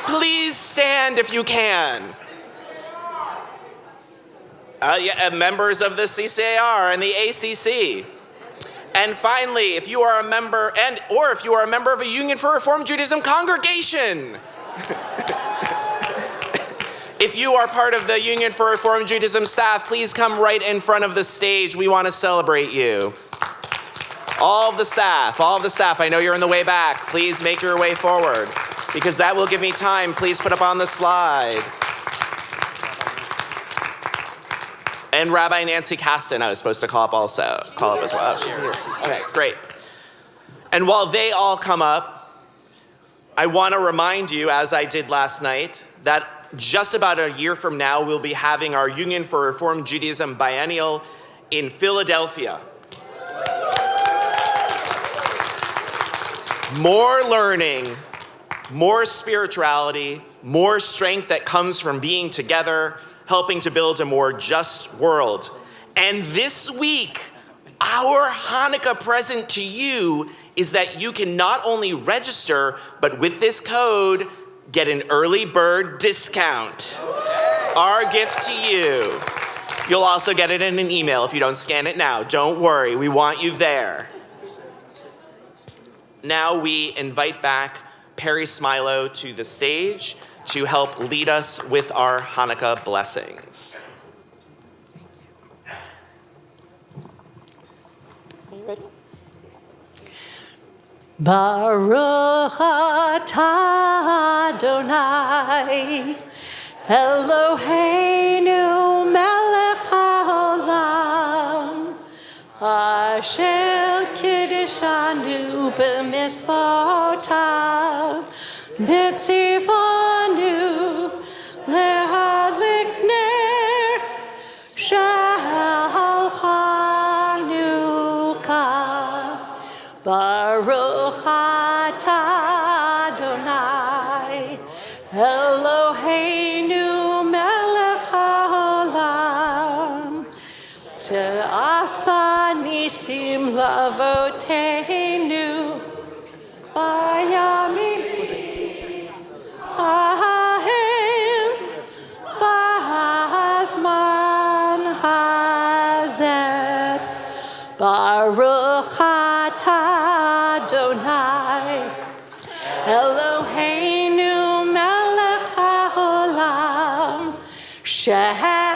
Please stand if you can. Members of the CCAR and the ACC. And finally, if you are a member or if you are a member of a Union for Reform Judaism congregation. If you are part of the Union for Reform Judaism staff, please come right in front of the stage. We want to celebrate you. All of the staff, I know you're in the way back. Please make your way forward because that will give me time. Please put up on the slide. And Rabbi Nancy Kasten, I was supposed to call up as well. She's here. Okay, great. And while they all come up, I want to remind you, as I did last night, that just about a year from now, we'll be having our Union for Reformed Judaism biennial in Philadelphia. More learning, more spirituality, more strength that comes from being together, helping to build a more just world. And this week, our Hanukkah present to you is that you can not only register, but with this code, get an early bird discount. Our gift to you. You'll also get it in an email if you don't scan it now. Don't worry, we want you there. Now we invite back Perry Smilo to the stage to help lead us with our Hanukkah blessings. Are you ready? Baruch atah Adonai Eloheinu melech haolam asher kiddishanu b'mitzvotav mitzivanu lehadlik ner shel Chanukah. Baruch atah Adonai Eloheinu melech haolam she'asa nisim lavoteinu bayamim ahem b'hazman hazeh. Baruch atah Adonai Eloheinu melech haolam she'achiyanu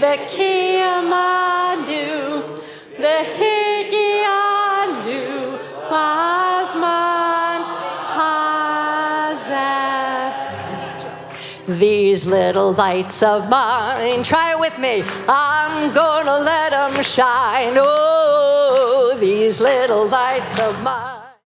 v'kiyamanu v'higyanu b'zman hazeh. These little lights of mine, try it with me. I'm gonna let them shine. Oh, these little lights of mine.